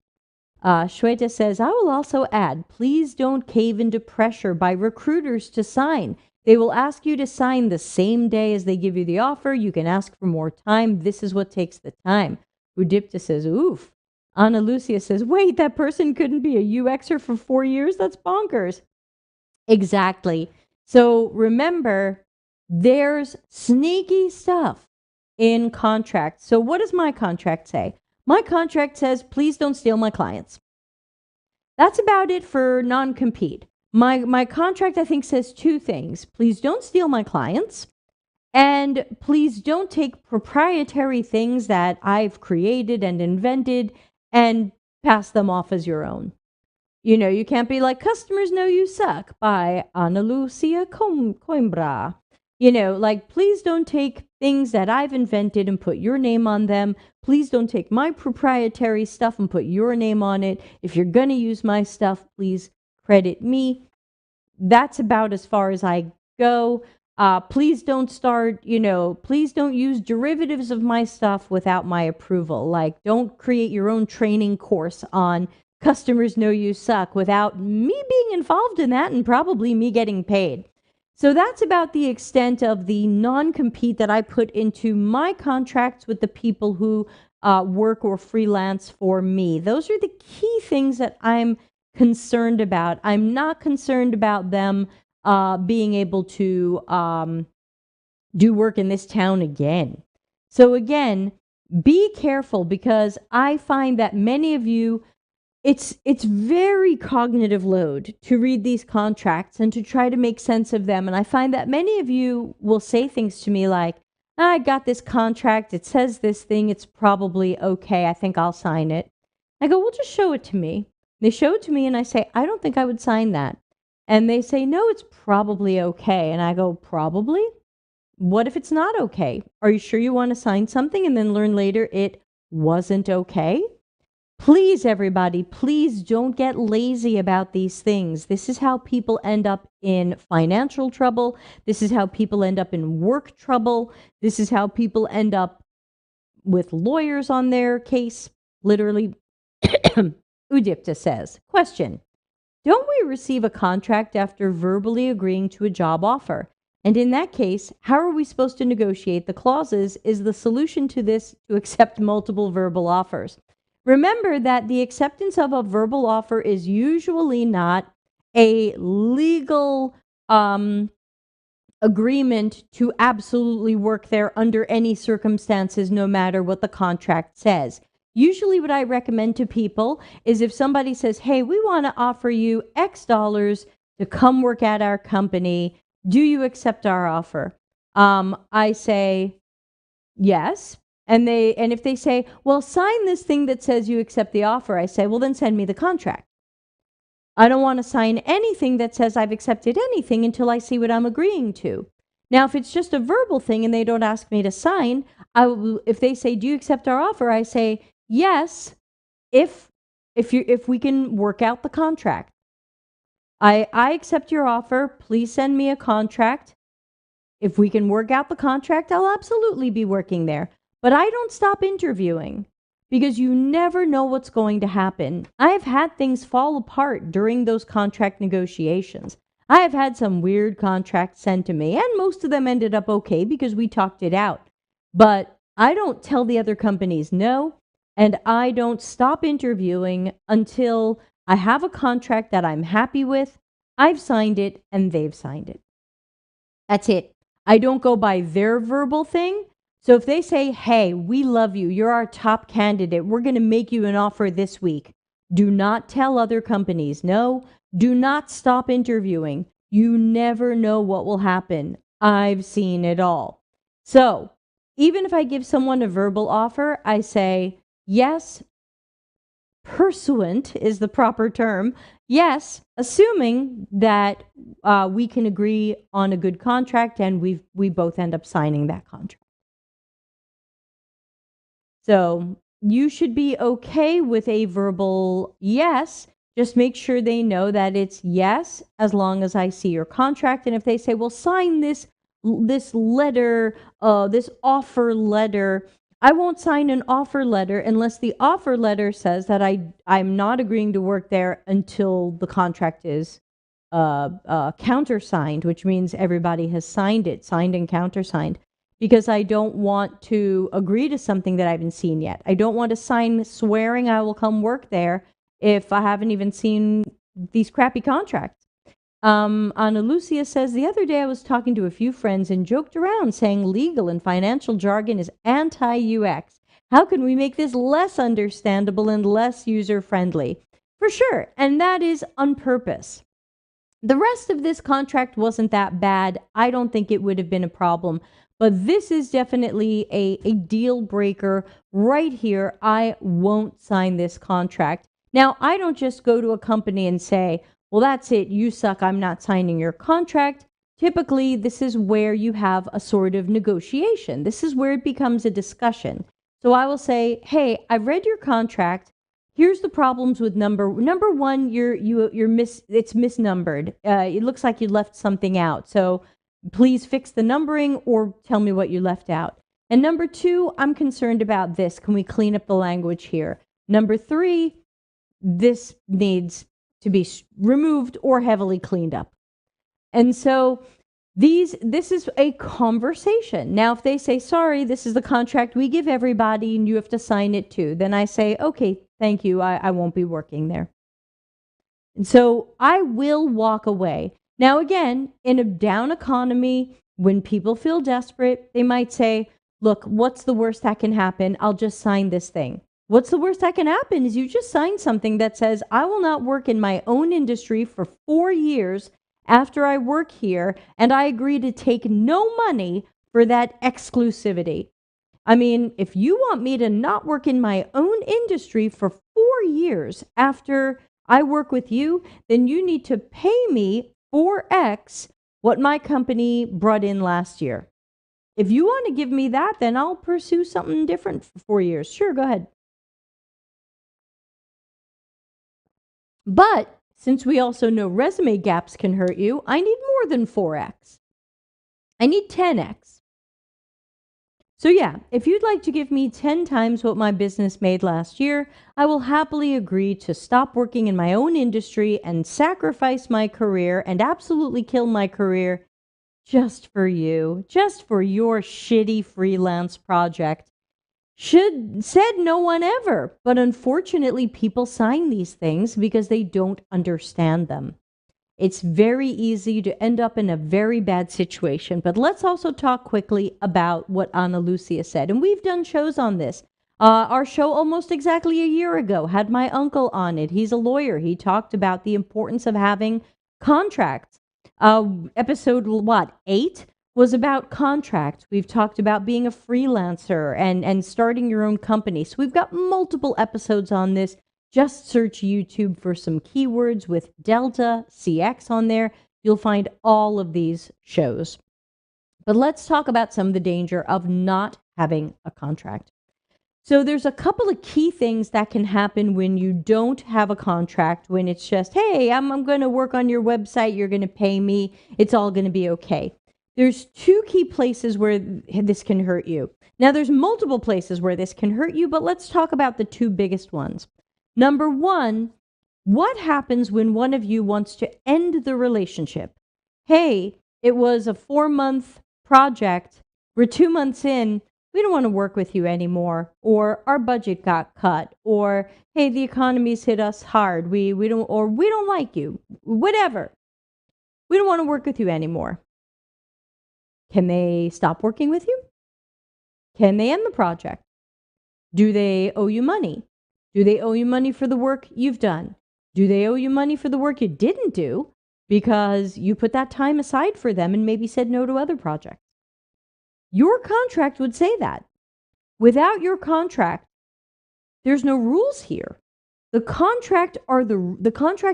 Shweta says, I will also add, please don't cave into pressure by recruiters to sign. They will ask you to sign the same day as they give you the offer. You can ask for more time. This is what takes the time. Udipta says, oof. Ana Lucia says, wait, that person couldn't be a UXer for 4 years? That's bonkers. Exactly. So remember, there's sneaky stuff in contracts. So what does my contract say? My contract says, please don't steal my clients. That's about it for non-compete. My contract, I think, says 2 things. Please don't steal my clients. And please don't take proprietary things that I've created and invented and pass them off as your own. You can't be like, customers know you suck by Ana Lucia Coimbra. Please don't take things that I've invented and put your name on them. Please don't take my proprietary stuff and put your name on it. If you're going to use my stuff, please credit me. That's about as far as I go. Please don't please don't use derivatives of my stuff without my approval. Like, don't create your own training course on customers know you suck without me being involved in that and probably me getting paid. So that's about the extent of the non-compete that I put into my contracts with the people who work or freelance for me. Those are the key things that I'm concerned about. I'm not concerned about them being able to do work in this town again. So again, be careful, because I find that many of you, it's very cognitive load to read these contracts and to try to make sense of them. And I find that many of you will say things to me like, I got this contract, it says this thing, it's probably okay, I think I'll sign it. I go, well, just show it to me. They show it to me and I say, I don't think I would sign that. And they say, no, it's probably okay. And I go, probably? What if it's not okay? Are you sure you want to sign something and then learn later it wasn't okay? Please, everybody, please don't get lazy about these things. This is how people end up in financial trouble. This is how people end up in work trouble. This is how people end up with lawyers on their case. Literally, Udipta says, question, don't we receive a contract after verbally agreeing to a job offer? And in that case, how are we supposed to negotiate the clauses? Is the solution to this to accept multiple verbal offers? Remember that the acceptance of a verbal offer is usually not a legal agreement to absolutely work there under any circumstances, no matter what the contract says. Usually what I recommend to people is if somebody says, hey, we want to offer you X dollars to come work at our company, do you accept our offer? I say, yes. And if they say, well, sign this thing that says you accept the offer, I say, well, then send me the contract. I don't want to sign anything that says I've accepted anything until I see what I'm agreeing to. Now, if it's just a verbal thing and they don't ask me to sign, if they say, do you accept our offer? I say, yes, if we can work out the contract. I accept your offer. Please send me a contract. If we can work out the contract, I'll absolutely be working there. But I don't stop interviewing, because you never know what's going to happen. I've had things fall apart during those contract negotiations. I have had some weird contracts sent to me, and most of them ended up okay because we talked it out. But I don't tell the other companies no, and I don't stop interviewing until I have a contract that I'm happy with, I've signed it, and they've signed it. That's it. I don't go by their verbal thing. So if they say, hey, we love you, you're our top candidate, we're going to make you an offer this week, do not tell other companies no. Do not stop interviewing. You never know what will happen. I've seen it all. So even if I give someone a verbal offer, I say, yes, pursuant is the proper term. Yes, assuming that we can agree on a good contract and we both end up signing that contract. So you should be okay with a verbal yes. Just make sure they know that it's yes, as long as I see your contract. And if they say, well, sign this letter, this offer letter, I won't sign an offer letter unless the offer letter says that I'm not agreeing to work there until the contract is countersigned, which means everybody has signed it, signed and countersigned, because I don't want to agree to something that I haven't seen yet. I don't want to sign swearing I will come work there if I haven't even seen these crappy contracts. Ana Lucia says, the other day I was talking to a few friends and joked around saying legal and financial jargon is anti-UX. How can we make this less understandable and less user-friendly? For sure, and that is on purpose. The rest of this contract wasn't that bad. I don't think it would have been a problem. But this is definitely a deal breaker right here. I won't sign this contract. Now, I don't just go to a company and say, well, that's it, you suck, I'm not signing your contract. Typically, this is where you have a sort of negotiation. This is where it becomes a discussion. So I will say, hey, I've read your contract. Here's the problems with number one. It's misnumbered. It looks like you left something out. So please fix the numbering or tell me what you left out. And number two, I'm concerned about this. Can we clean up the language here? Number three, this needs to be removed or heavily cleaned up. And so This is a conversation. Now, if they say, sorry, this is the contract we give everybody and you have to sign it too, then I say, okay, thank you. I won't be working there. And so I will walk away. Now, again, in a down economy, when people feel desperate, they might say, look, what's the worst that can happen? I'll just sign this thing. What's the worst that can happen is you just sign something that says, I will not work in my own industry for 4 years after I work here, and I agree to take no money for that exclusivity. I mean, if you want me to not work in my own industry for 4 years after I work with you, then you need to pay me 4x what my company brought in last year. If you want to give me that, then I'll pursue something different for 4 years. Sure, go ahead. But since we also know resume gaps can hurt you, I need more than 4x. I need 10x. So yeah, if you'd like to give me 10 times what my business made last year, I will happily agree to stop working in my own industry and sacrifice my career and absolutely kill my career just for you, just for your shitty freelance project. Said no one ever, but unfortunately people sign these things because they don't understand them. It's very easy to end up in a very bad situation. But let's also talk quickly about what Ana Lucia said. And we've done shows on this. Our show almost exactly a year ago had my uncle on it. He's a lawyer. He talked about the importance of having contracts. Episode, 8? Was about contracts. We've talked about being a freelancer and starting your own company. So we've got multiple episodes on this. Just search YouTube for some keywords with Delta CX on there. You'll find all of these shows. But let's talk about some of the danger of not having a contract. So there's a couple of key things that can happen when you don't have a contract, when it's just, hey, I'm going to work on your website. You're going to pay me. It's all going to be okay. There's 2 key places where this can hurt you. Now, there's multiple places where this can hurt you, but let's talk about the 2 biggest ones. Number 1, what happens when one of you wants to end the relationship? Hey, it was a 4-month project. We're 2 months in. We don't want to work with you anymore. Or our budget got cut. Or, hey, the economy's hit us hard. We don't like you. Whatever. We don't want to work with you anymore. Can they stop working with you? Can they end the project? Do they owe you money? Do they owe you money for the work you've done? Do they owe you money for the work you didn't do because you put that time aside for them and maybe said no to other projects? Your contract would say that. Without your contract, there's no rules here. The contract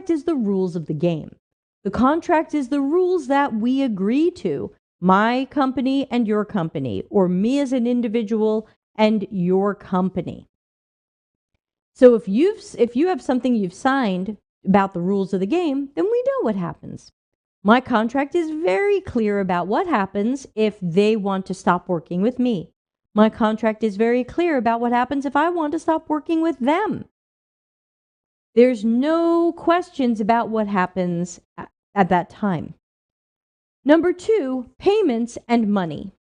is the rules of the game. The contract is the rules that we agree to, my company and your company, or me as an individual and your company. So if you have something you've signed about the rules of the game, then we know what happens. My contract is very clear about what happens if they want to stop working with me. My contract is very clear about what happens if I want to stop working with them. There's no questions about what happens at that time. Number 2, payments and money.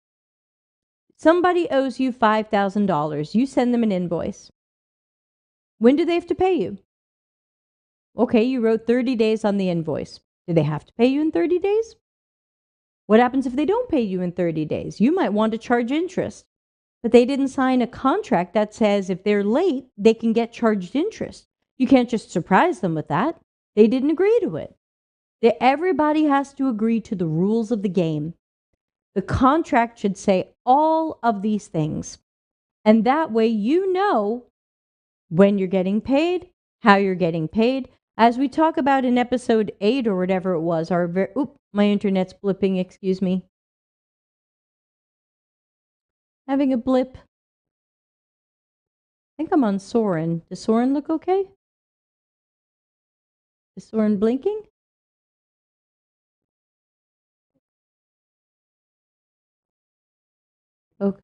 Somebody owes you $5,000. You send them an invoice. When do they have to pay you? Okay, you wrote 30 days on the invoice. Do they have to pay you in 30 days? What happens if they don't pay you in 30 days? You might want to charge interest, but they didn't sign a contract that says if they're late, they can get charged interest. You can't just surprise them with that. They didn't agree to it. Everybody has to agree to the rules of the game. The contract should say all of these things. And that way you know when you're getting paid, how you're getting paid. As we talk about in episode 8 or whatever it was, my internet's blipping, excuse me. Having a blip. I think I'm on Soren. Does Soren look okay? Is Soren blinking? Okay.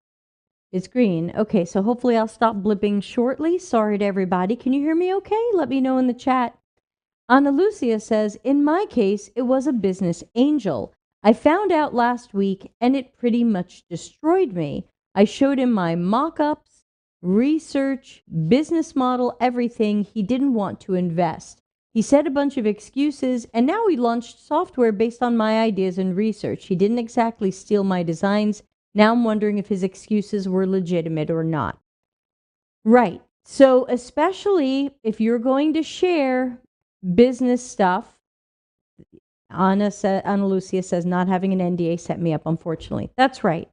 It's green. Okay, so hopefully I'll stop blipping shortly. Sorry to everybody. Can you hear me okay? Let me know in the chat. Ana Lucia says, in my case, it was a business angel. I found out last week and it pretty much destroyed me. I showed him my mock ups, research, business model, everything. He didn't want to invest. He said a bunch of excuses, and now he launched software based on my ideas and research. He didn't exactly steal my designs. Now I'm wondering if his excuses were legitimate or not. Right. So, especially if you're going to share business stuff, Ana Lucia says, not having an NDA set me up, unfortunately. That's right.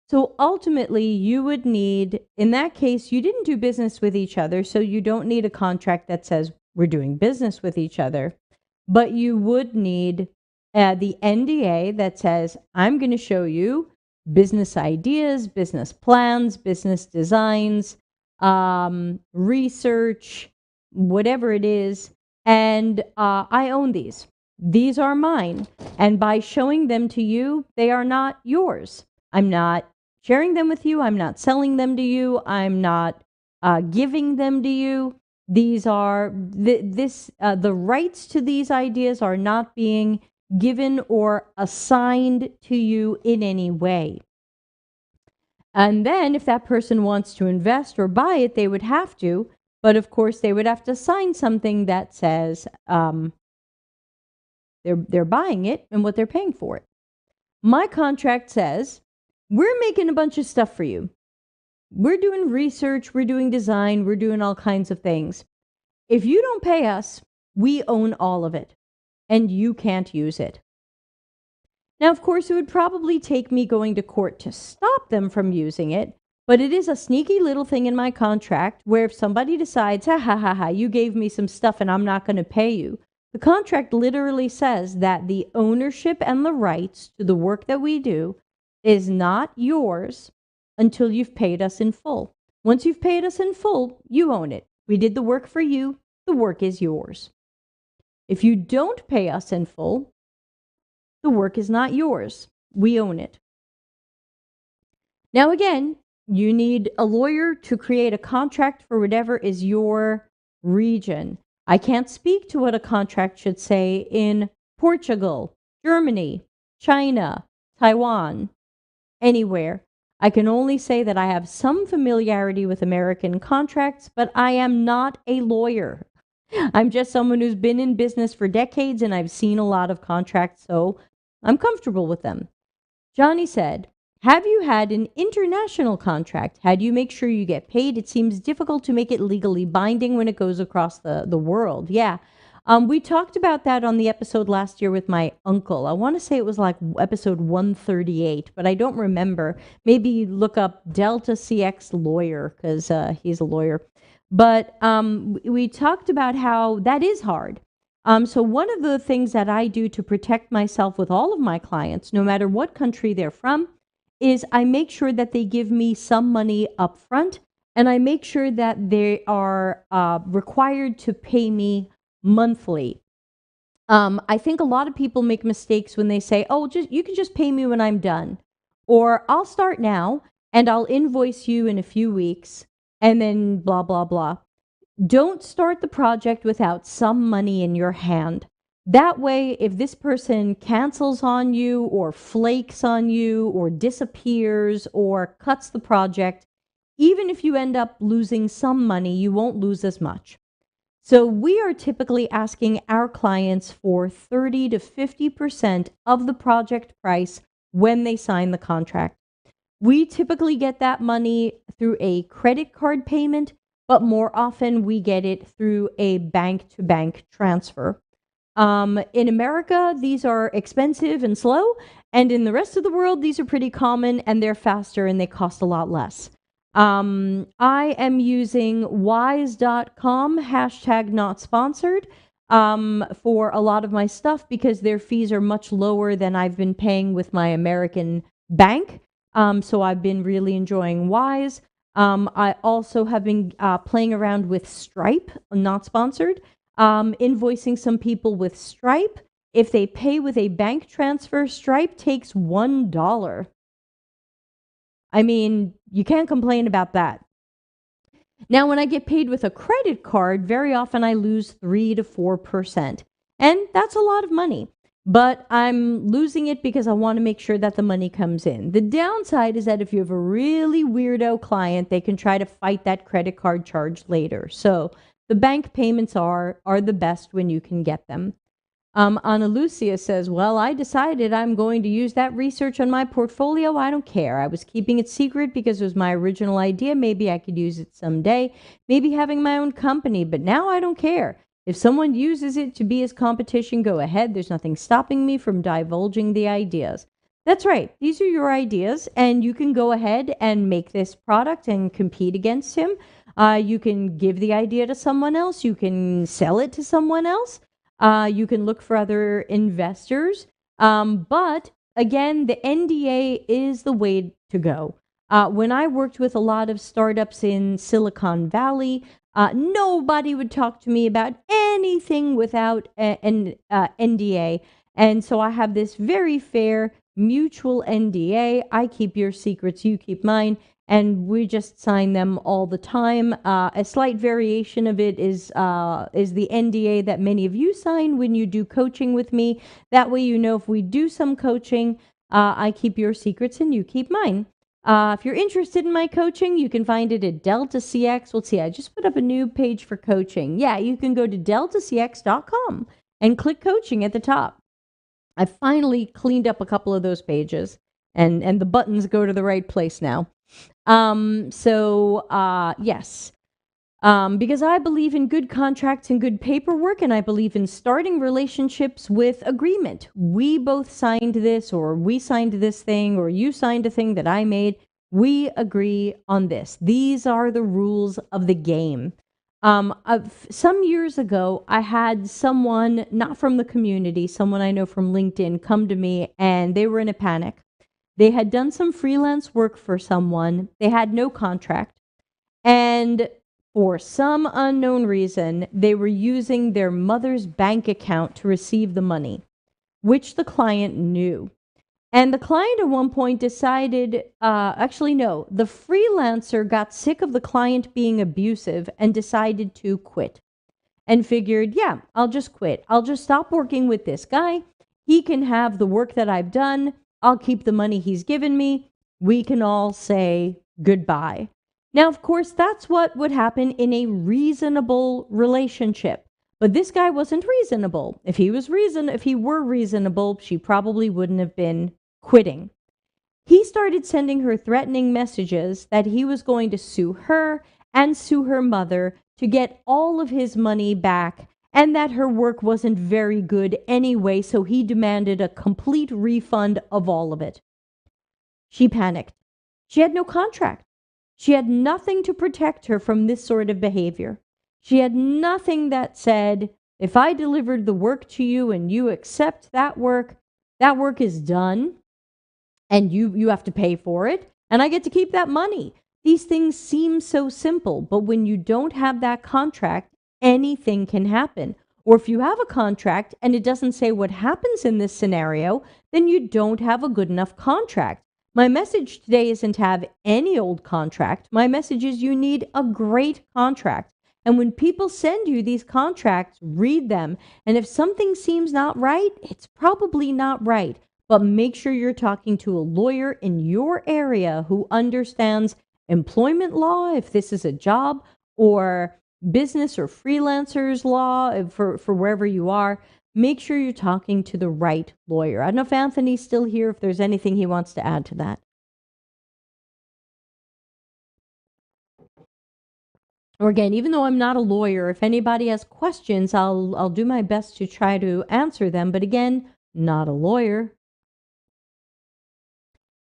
So ultimately, you would need, in that case, you didn't do business with each other, so you don't need a contract that says we're doing business with each other, but you would need the NDA that says, I'm going to show you business ideas, business plans, business designs, research, whatever it is, and I own these. These are mine. And by showing them to you, they are not yours. I'm not sharing them with you. I'm not selling them to you. I'm not giving them to you. These are the rights to these ideas are not being given or assigned to you in any way. And then if that person wants to invest or buy it, they would have to. But of course, they would have to sign something that says they're buying it and what they're paying for it. My contract says, we're making a bunch of stuff for you. We're doing research, we're doing design, we're doing all kinds of things. If you don't pay us, we own all of it, and you can't use it. Now, of course, it would probably take me going to court to stop them from using it, but it is a sneaky little thing in my contract where if somebody decides, ha, you gave me some stuff and I'm not going to pay you, the contract literally says that the ownership and the rights to the work that we do is not yours until you've paid us in full. Once you've paid us in full, you own it. We did the work for you. The work is yours. If you don't pay us in full, the work is not yours. We own it. Now, again, you need a lawyer to create a contract for whatever is your region. I can't speak to what a contract should say in Portugal, Germany, China, Taiwan, anywhere. I can only say that I have some familiarity with American contracts, but I am not a lawyer. I'm just someone who's been in business for decades and I've seen a lot of contracts, so I'm comfortable with them. Johnny said, have you had an international contract? How do you make sure you get paid? It seems difficult to make it legally binding when it goes across the world. Yeah. We talked about that on the episode last year with my uncle. I want to say it was like episode 138, but I don't remember. Maybe look up Delta CX lawyer because he's a lawyer. But we talked about how that is hard. So one of the things that I do to protect myself with all of my clients, no matter what country they're from, is I make sure that they give me some money up front, and I make sure that they are required to pay me monthly. I think a lot of people make mistakes when they say, oh, you can just pay me when I'm done. Or I'll start now, and I'll invoice you in a few weeks, and then blah, blah, blah. Don't start the project without some money in your hand. That way, if this person cancels on you or flakes on you or disappears or cuts the project, even if you end up losing some money, you won't lose as much. So we are typically asking our clients for 30 to 50% of the project price when they sign the contract. We typically get that money through a credit card payment, but more often we get it through a bank-to-bank transfer. In America, these are expensive and slow, and in the rest of the world, these are pretty common and they're faster and they cost a lot less. I am using wise.com, hashtag not sponsored, for a lot of my stuff because their fees are much lower than I've been paying with my American bank. So I've been really enjoying Wise. I also have been playing around with Stripe, not sponsored, invoicing some people with Stripe. If they pay with a bank transfer, Stripe takes $1. I mean, you can't complain about that. Now, when I get paid with a credit card, very often I lose 3 to 4%. And that's a lot of money. but I'm losing it because I want to make sure that the money comes in. The downside is that if you have a really weirdo client, they can try to fight that credit card charge later. So the bank payments are the best when you can get them. Ana Lucia says, well, I decided I'm going to use that research on my portfolio. I don't care. I was keeping it secret because it was my original idea. Maybe I could use it someday. Maybe having my own company, but now I don't care. If someone uses it to be as competition, go ahead. There's nothing stopping me from divulging the ideas. That's right. These are your ideas, and you can go ahead and make this product and compete against him. You can give the idea to someone else. You can sell it to someone else. You can look for other investors. But again, the NDA is the way to go. When I worked with a lot of startups in Silicon Valley, nobody would talk to me about anything without an NDA. And so I have this very fair mutual NDA. I keep your secrets, you keep mine, and we just sign them all the time. A slight variation of it is the NDA that many of you sign when you do coaching with me. That way, you know if we do some coaching, I keep your secrets and you keep mine. If you're interested in my coaching, you can find it at Delta CX. Let's see, I just put up a new page for coaching. Yeah, you can go to deltacx.com and click coaching at the top. I finally cleaned up a couple of those pages, and the buttons go to the right place now. Yes. Because I believe in good contracts and good paperwork, and I believe in starting relationships with agreement. We both signed this, or we signed this thing, or you signed a thing that I made. We agree on this. These are the rules of the game. Some years ago, I had someone, not from the community, someone I know from LinkedIn, come to me, and they were in a panic. They had done some freelance work for someone. They had no contract. And for some unknown reason, they were using their mother's bank account to receive the money, which the client knew. And the client at one point decided, actually, no, the freelancer got sick of the client being abusive and decided to quit and figured, yeah, I'll just quit. I'll just stop working with this guy. He can have the work that I've done. I'll keep the money he's given me. We can all say goodbye. Now, of course, that's what would happen in a reasonable relationship. But this guy wasn't reasonable. If he were reasonable, she probably wouldn't have been quitting. He started sending her threatening messages that he was going to sue her and sue her mother to get all of his money back, and that her work wasn't very good anyway, so he demanded a complete refund of all of it. She panicked. She had no contract. She had nothing to protect her from this sort of behavior. She had nothing that said, if I delivered the work to you and you accept that work is done and you have to pay for it and I get to keep that money. These things seem so simple, but when you don't have that contract, anything can happen. Or if you have a contract and it doesn't say what happens in this scenario, then you don't have a good enough contract. My message today isn't to have any old contract. My message is you need a great contract. And when people send you these contracts, read them. And if something seems not right, it's probably not right. But make sure you're talking to a lawyer in your area who understands employment law, if this is a job, or business or freelancers law for wherever you are. Make sure you're talking to the right lawyer. I don't know if Anthony's still here, if there's anything he wants to add to that. Or again, even though I'm not a lawyer, if anybody has questions, I'll do my best to try to answer them. But again, not a lawyer.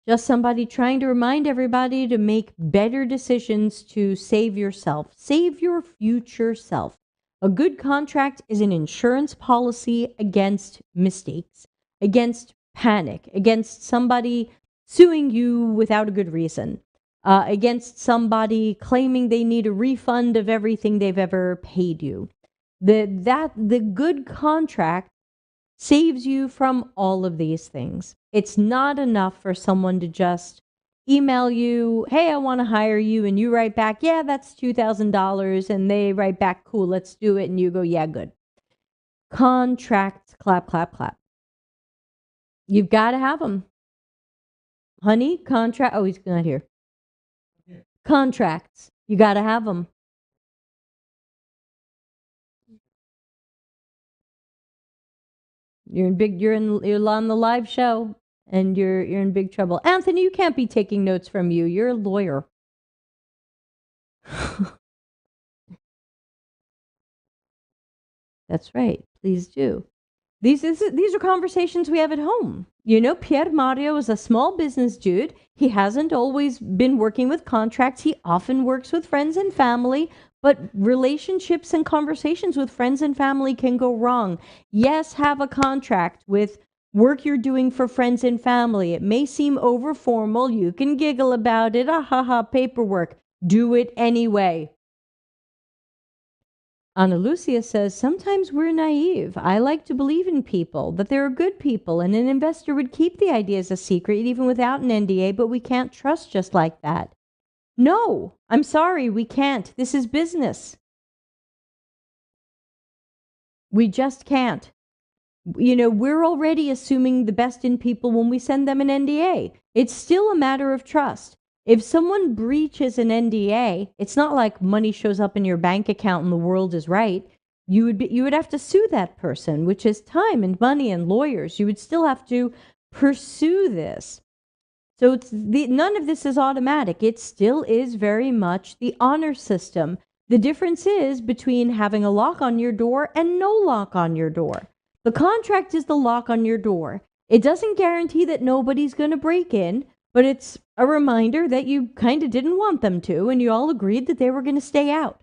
Just somebody trying to remind everybody to make better decisions to save yourself, save your future self. A good contract is an insurance policy against mistakes, against panic, against somebody suing you without a good reason, against somebody claiming they need a refund of everything they've ever paid you. The good contract saves you from all of these things. It's not enough for someone to just email you, hey, I want to hire you, and you write back, yeah, that's $2,000, and they write back, cool, let's do it, and you go, yeah, good. Contracts, clap, clap, clap. You've got to have them. Honey, contract. Oh, he's not here. Contracts. You got to have them. You're on the live show and you're in big trouble. Anthony, you can't be taking notes from you. You're a lawyer. That's right. Please do. These are conversations we have at home. You know, Pier Mario is a small business dude. He hasn't always been working with contracts. He often works with friends and family, but relationships and conversations with friends and family can go wrong. Yes, have a contract with work you're doing for friends and family. It may seem over formal. You can giggle about it. Ah ha ha, paperwork. Do it anyway. Ana Lucia says, sometimes we're naive. I like to believe in people, that there are good people, and an investor would keep the ideas a secret even without an NDA, but we can't trust just like that. No, I'm sorry, we can't. This is business. We just can't. You know, we're already assuming the best in people when we send them an NDA. It's still a matter of trust. If someone breaches an NDA, it's not like money shows up in your bank account and the world is right. You would have to sue that person, which is time and money and lawyers. You would still have to pursue this. So none of this is automatic. It still is very much the honor system. The difference is between having a lock on your door and no lock on your door. The contract is the lock on your door. It doesn't guarantee that nobody's going to break in, but it's a reminder that you kind of didn't want them to, and you all agreed that they were going to stay out.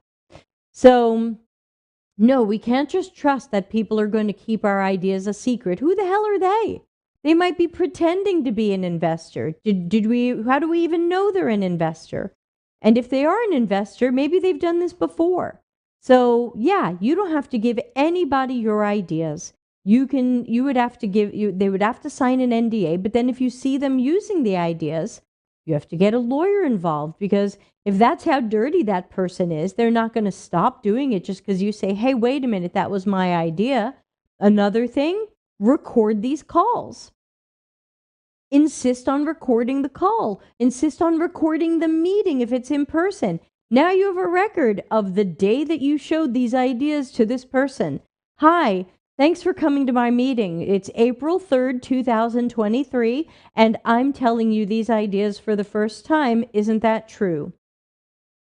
So, no, we can't just trust that people are going to keep our ideas a secret. Who the hell are they? They might be pretending to be an investor. How do we even know they're an investor? And if they are an investor, maybe they've done this before. So, yeah, you don't have to give anybody your ideas. They would have to sign an NDA, but then if you see them using the ideas, you have to get a lawyer involved, because if that's how dirty that person is, they're not going to stop doing it just because you say, hey, wait a minute, that was my idea. Another thing, record these calls. Insist on recording the call. Insist on recording the meeting if it's in person. Now you have a record of the day that you showed these ideas to this person. Hi, thanks for coming to my meeting. It's April 3rd, 2023, and I'm telling you these ideas for the first time. Isn't that true?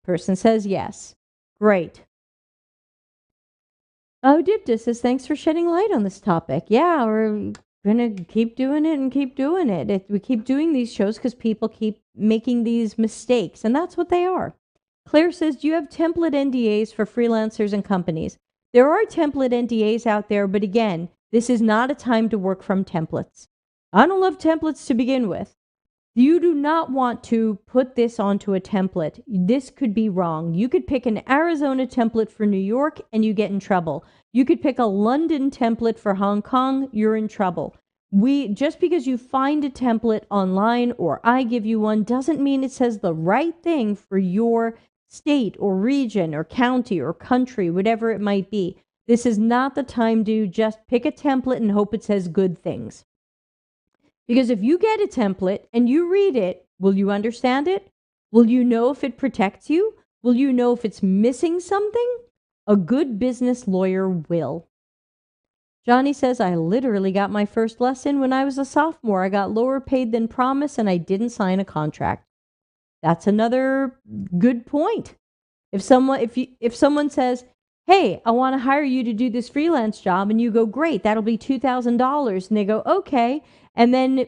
Person says yes. Great. Oh, Dipta says, thanks for shedding light on this topic. Yeah, we're going to keep doing it and keep doing it. We keep doing these shows because people keep making these mistakes, and that's what they are. Claire says, do you have template NDAs for freelancers and companies? There are template NDAs out there, but again, this is not a time to work from templates. I don't love templates to begin with. You do not want to put this onto a template. This could be wrong. You could pick an Arizona template for New York and you get in trouble. You could pick a London template for Hong Kong, you're in trouble. Just because you find a template online or I give you one doesn't mean it says the right thing for your state or region or county or country, whatever it might be. This is not the time to just pick a template and hope it says good things. Because if you get a template and you read it, will you understand it? Will you know if it protects you? Will you know if it's missing something? A good business lawyer will. Johnny says, I literally got my first lesson when I was a sophomore. I got lower paid than promised and I didn't sign a contract. That's another good point. If someone says, hey, I want to hire you to do this freelance job, and you go, great, that'll be $2,000, and they go, okay, and then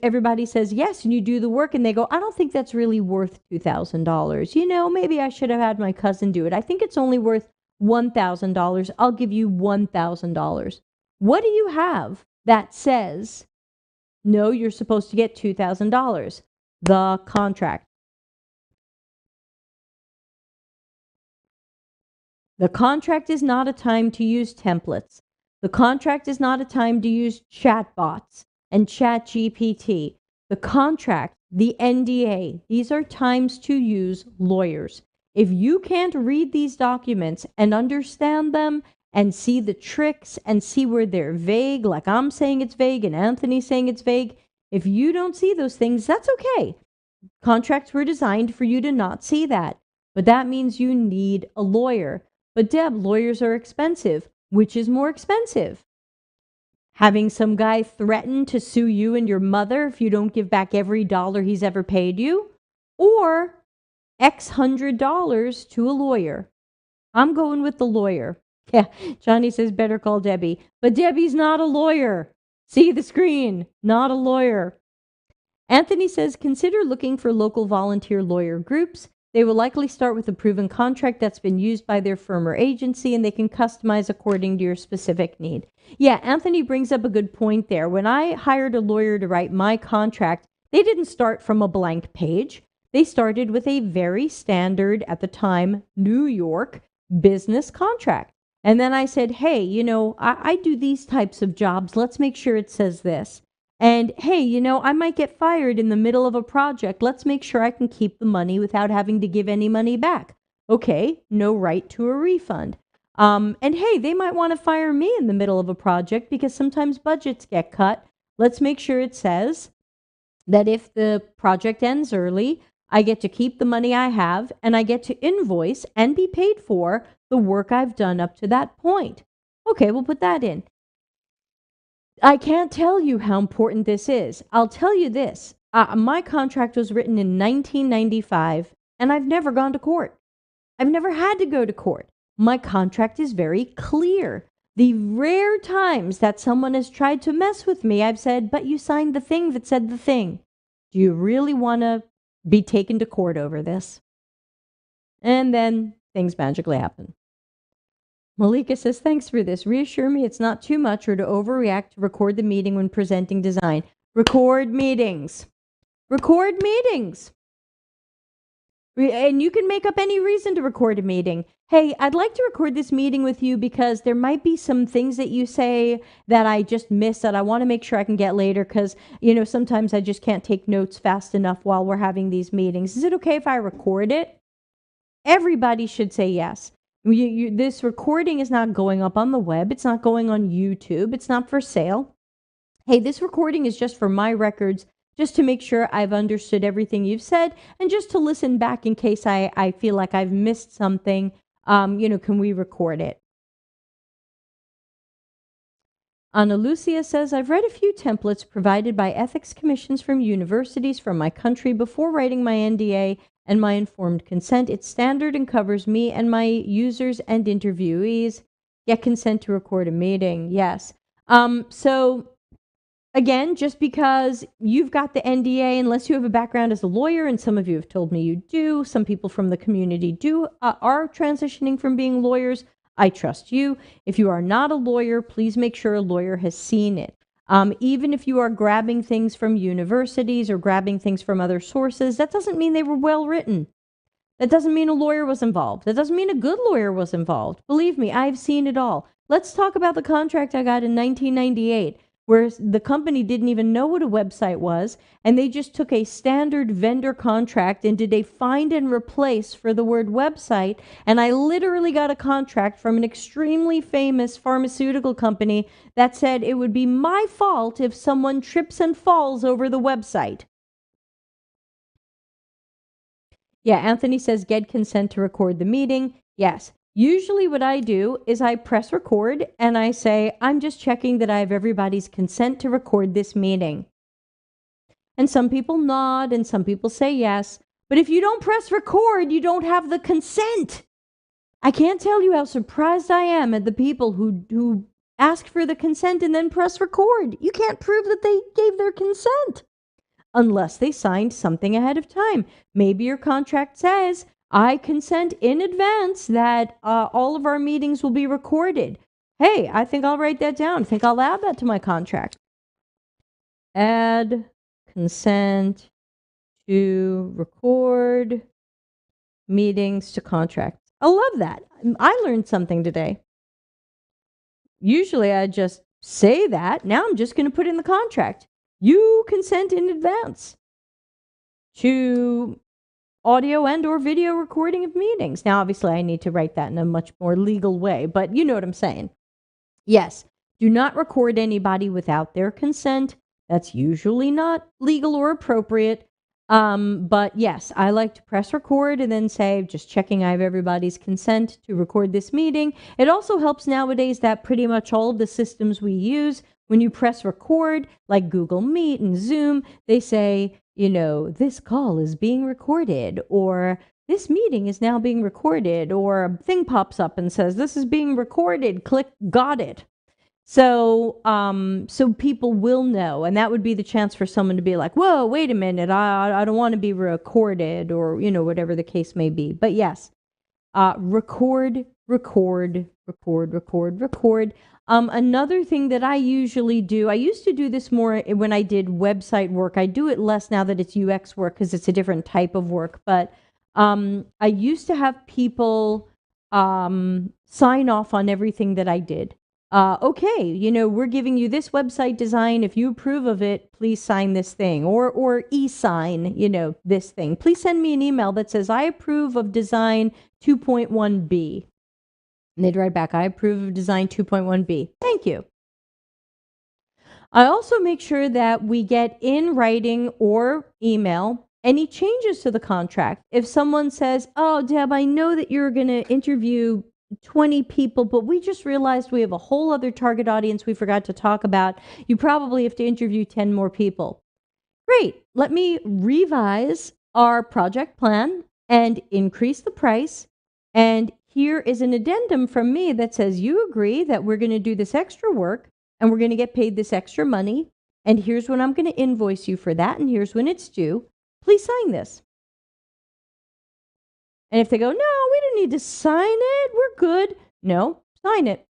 everybody says yes, and you do the work, and they go, I don't think that's really worth $2,000. You know, maybe I should have had my cousin do it. I think it's only worth $1,000. I'll give you $1,000. What do you have that says, no, you're supposed to get $2,000? The contract. The contract is not a time to use templates. The contract is not a time to use chatbots and ChatGPT. The contract, the NDA, these are times to use lawyers. If you can't read these documents and understand them and see the tricks and see where they're vague, like I'm saying it's vague and Anthony's saying it's vague. If you don't see those things, that's okay. Contracts were designed for you to not see that. But that means you need a lawyer. But Deb, lawyers are expensive. Which is more expensive? Having some guy threaten to sue you and your mother if you don't give back every dollar he's ever paid you? Or X $100 to a lawyer? I'm going with the lawyer. Yeah, Johnny says better call Debbie. But Debbie's not a lawyer. See the screen, not a lawyer. Anthony says consider looking for local volunteer lawyer groups. They will likely start with a proven contract that's been used by their firm or agency, and they can customize according to your specific need. Yeah, Anthony brings up a good point there. When I hired a lawyer to write my contract, they didn't start from a blank page. They started with a very standard, at the time, New York business contract. And then I said, hey, I do these types of jobs. Let's make sure it says this. And hey, I might get fired in the middle of a project. Let's make sure I can keep the money without having to give any money back. Okay, no right to a refund. And hey, they might want to fire me in the middle of a project because sometimes budgets get cut. Let's make sure it says that if the project ends early, I get to keep the money I have and I get to invoice and be paid for the work I've done up to that point. Okay, we'll put that in. I can't tell you how important this is. I'll tell you this. My contract was written in 1995, and I've never gone to court. I've never had to go to court. My contract is very clear. The rare times that someone has tried to mess with me, I've said, but you signed the thing that said the thing. Do you really want to be taken to court over this? And then things magically happen. Malika says, thanks for this. Reassure me it's not too much or to overreact to record the meeting when presenting design. Record meetings. Record meetings. And you can make up any reason to record a meeting. Hey, I'd like to record this meeting with you because there might be some things that you say that I just missed that I want to make sure I can get later because, sometimes I just can't take notes fast enough while we're having these meetings. Is it okay if I record it? Everybody should say yes. This recording is not going up on the web. It's not going on YouTube. It's not for sale. Hey, this recording is just for my records, just to make sure I've understood everything you've said, and just to listen back in case I feel like I've missed something. Can we record it? Ana Lucia says, I've read a few templates provided by ethics commissions from universities from my country before writing my NDA and my informed consent. It's standard and covers me and my users and interviewees. Get consent to record a meeting. Yes. So again, just because you've got the NDA, unless you have a background as a lawyer, and some of you have told me you do, some people from the community are transitioning from being lawyers. I trust you. If you are not a lawyer, please make sure a lawyer has seen it. Even if you are grabbing things from universities or grabbing things from other sources, that doesn't mean they were well written. That doesn't mean a lawyer was involved. That doesn't mean a good lawyer was involved. Believe me, I've seen it all. Let's talk about the contract I got in 1998, where the company didn't even know what a website was, and they just took a standard vendor contract and did a find and replace for the word website, and I literally got a contract from an extremely famous pharmaceutical company that said it would be my fault if someone trips and falls over the website. Yeah, Anthony says get consent to record the meeting. Yes. Usually what I do is I press record and I say, I'm just checking that I have everybody's consent to record this meeting. And some people nod and some people say yes. But if you don't press record, you don't have the consent. I can't tell you how surprised I am at the people who ask for the consent and then press record. You can't prove that they gave their consent unless they signed something ahead of time. Maybe your contract says, I consent in advance that all of our meetings will be recorded. Hey, I think I'll write that down. I think I'll add that to my contract. Add consent to record meetings to contract. I love that. I learned something today. Usually I just say that. Now I'm just going to put in the contract. You consent in advance to audio and or video recording of meetings. Now, obviously, I need to write that in a much more legal way, but you know what I'm saying. Yes, do not record anybody without their consent. That's usually not legal or appropriate. But yes, I like to press record and then say, just checking I have everybody's consent to record this meeting. It also helps nowadays that pretty much all of the systems we use, when you press record, like Google Meet and Zoom, they say, this call is being recorded, or this meeting is now being recorded, or a thing pops up and says, this is being recorded, click got it. So, so people will know, and that would be the chance for someone to be like, whoa, wait a minute, I don't want to be recorded, or, whatever the case may be. But yes, record. Another thing that I usually do, I used to do this more when I did website work. I do it less now that it's UX work because it's a different type of work. But I used to have people sign off on everything that I did. Okay, we're giving you this website design. If you approve of it, please sign this thing, or e-sign, this thing. Please send me an email that says, I approve of design 2.1b. And they'd write back, I approve of design 2.1b. Thank you. I also make sure that we get in writing or email any changes to the contract. If someone says, oh, Deb, I know that you're going to interview 20 people, but we just realized we have a whole other target audience we forgot to talk about. You probably have to interview 10 more people. Great. Let me revise our project plan and increase the price. And here is an addendum from me that says you agree that we're going to do this extra work and we're going to get paid this extra money. And here's when I'm going to invoice you for that. And here's when it's due. Please sign this. And if they go, no, we don't need to sign it, we're good. No, sign it.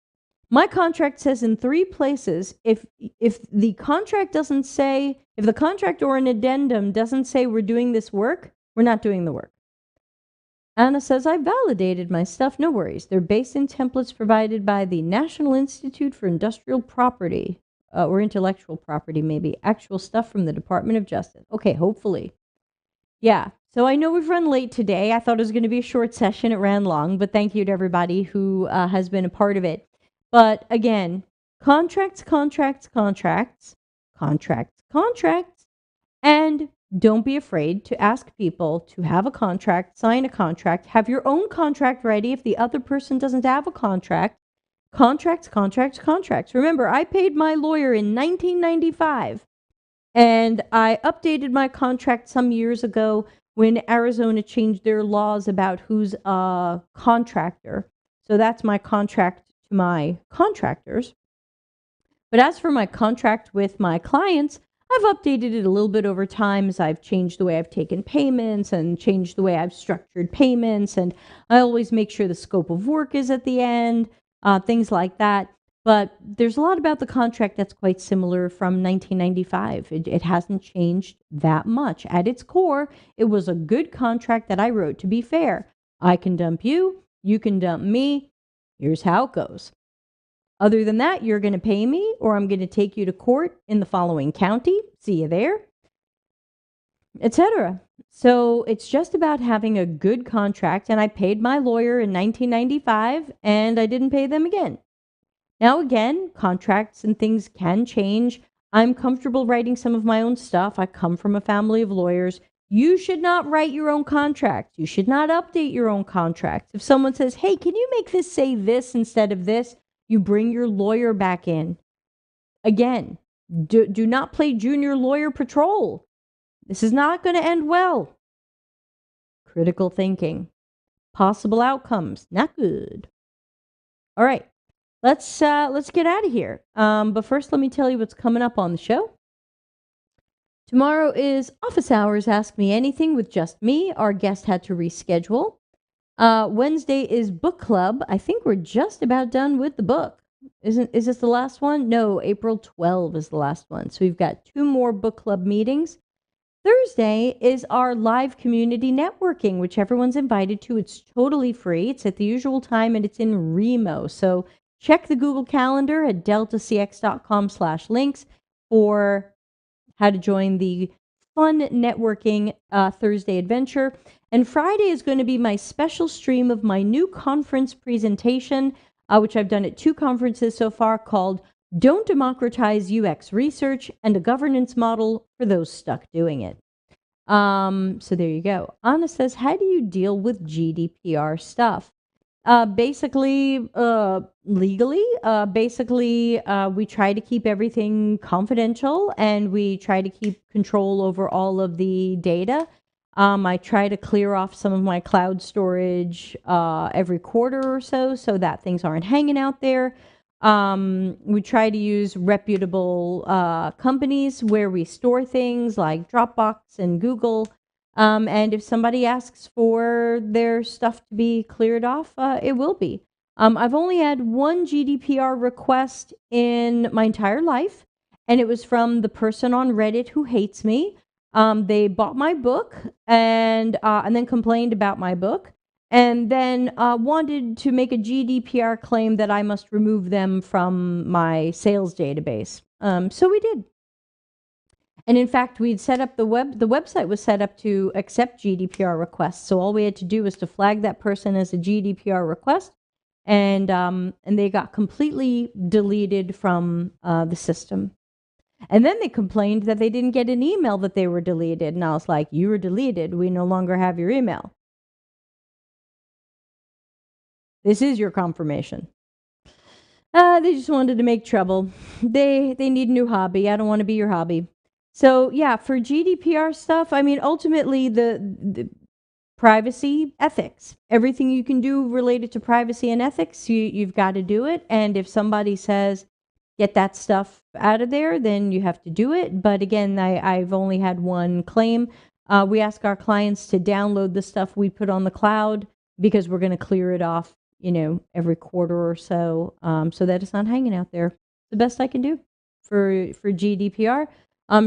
My contract says in 3 places, if the contract doesn't say, if the contract or an addendum doesn't say we're doing this work, we're not doing the work. Anna says, I validated my stuff, no worries. They're based in templates provided by the National Institute for Industrial Property, or Intellectual Property, maybe. Actual stuff from the Department of Justice. Okay, hopefully. Yeah, so I know we've run late today. I thought it was going to be a short session. It ran long, but thank you to everybody who has been a part of it. But again, contracts, and don't be afraid to ask people to have a contract, sign a contract, have your own contract ready if the other person doesn't have a contract. Contracts. Remember, I paid my lawyer in 1995. And I updated my contract some years ago when Arizona changed their laws about who's a contractor. So that's my contract to my contractors. But as for my contract with my clients, I've updated it a little bit over time as I've changed the way I've taken payments and changed the way I've structured payments. And I always make sure the scope of work is at the end, things like that. But there's a lot about the contract that's quite similar from 1995. It hasn't changed that much. At its core, it was a good contract that I wrote to be fair. I can dump you, you can dump me. Here's how it goes. Other than that, you're going to pay me, or I'm going to take you to court in the following county. See you there, etc. So it's just about having a good contract. And I paid my lawyer in 1995, and I didn't pay them again. Now, again, contracts and things can change. I'm comfortable writing some of my own stuff. I come from a family of lawyers. You should not write your own contracts. You should not update your own contracts. If someone says, hey, can you make this say this instead of this? You bring your lawyer back in. Again, do not play junior lawyer patrol. This is not going to end well. Critical thinking. Possible outcomes. Not good. All right. Let's get out of here. But first, let me tell you what's coming up on the show. Tomorrow is Office Hours Ask Me Anything with just me. Our guest had to reschedule. Wednesday is Book Club. I think we're just about done with the book. Is this the last one? No, April 12 is the last one. So we've got 2 more book club meetings. Thursday is our live community networking, which everyone's invited to. It's totally free. It's at the usual time, and it's in Remo. So check the Google Calendar at deltacx.com/links for how to join the fun networking Thursday adventure. And Friday is going to be my special stream of my new conference presentation, which I've done at 2 conferences so far, called Don't Democratize UX Research and a Governance Model for Those Stuck Doing It. So there you go. Anna says, how do you deal with GDPR stuff? Basically, legally, we try to keep everything confidential, and we try to keep control over all of the data. I try to clear off some of my cloud storage every quarter or so that things aren't hanging out there. We try to use reputable companies where we store things like Dropbox and Google. And if somebody asks for their stuff to be cleared off, it will be. I've only had one GDPR request in my entire life, and it was from the person on Reddit who hates me. They bought my book and then complained about my book, and then wanted to make a GDPR claim that I must remove them from my sales database. So we did. And in fact, we'd set up the website was set up to accept GDPR requests. So all we had to do was to flag that person as a GDPR request, and they got completely deleted from the system. And then they complained that they didn't get an email that they were deleted. And I was like, you were deleted. We no longer have your email. This is your confirmation. They just wanted to make trouble. They need a new hobby. I don't want to be your hobby. So yeah, for GDPR stuff, I mean, ultimately the privacy, ethics, everything you can do related to privacy and ethics, you've got to do it. And if somebody says, get that stuff out of there, then you have to do it. But again, I've only had one claim. We ask our clients to download the stuff we put on the cloud because we're going to clear it off, every quarter or so, so that it's not hanging out there. The best I can do for GDPR.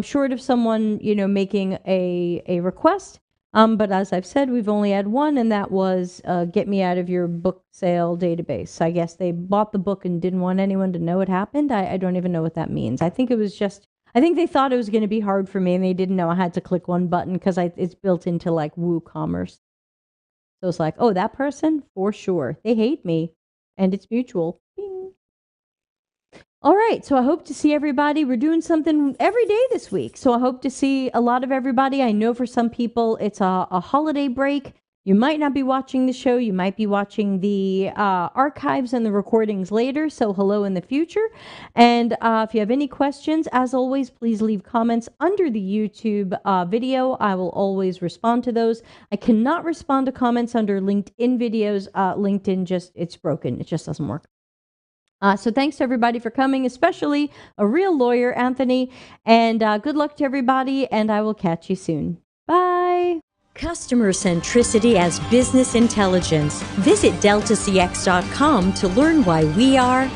Short of someone, making a request. But as I've said, we've only had one, and that was get me out of your book sale database. I guess they bought the book and didn't want anyone to know it happened. I don't even know what that means. I think they thought it was going to be hard for me, and they didn't know I had to click one button because it's built into like WooCommerce. So it's like, oh, that person? For sure. They hate me, and it's mutual. Bing. All right, so I hope to see everybody. We're doing something every day this week, so I hope to see a lot of everybody. I know for some people it's a holiday break. You might not be watching the show. You might be watching the archives and the recordings later, so hello in the future. And if you have any questions, as always, please leave comments under the YouTube video. I will always respond to those. I cannot respond to comments under LinkedIn videos. LinkedIn it's broken. It just doesn't work. So thanks to everybody for coming, especially a real lawyer, Anthony. And good luck to everybody, and I will catch you soon. Bye. Customer centricity as business intelligence. Visit deltacx.com to learn why we are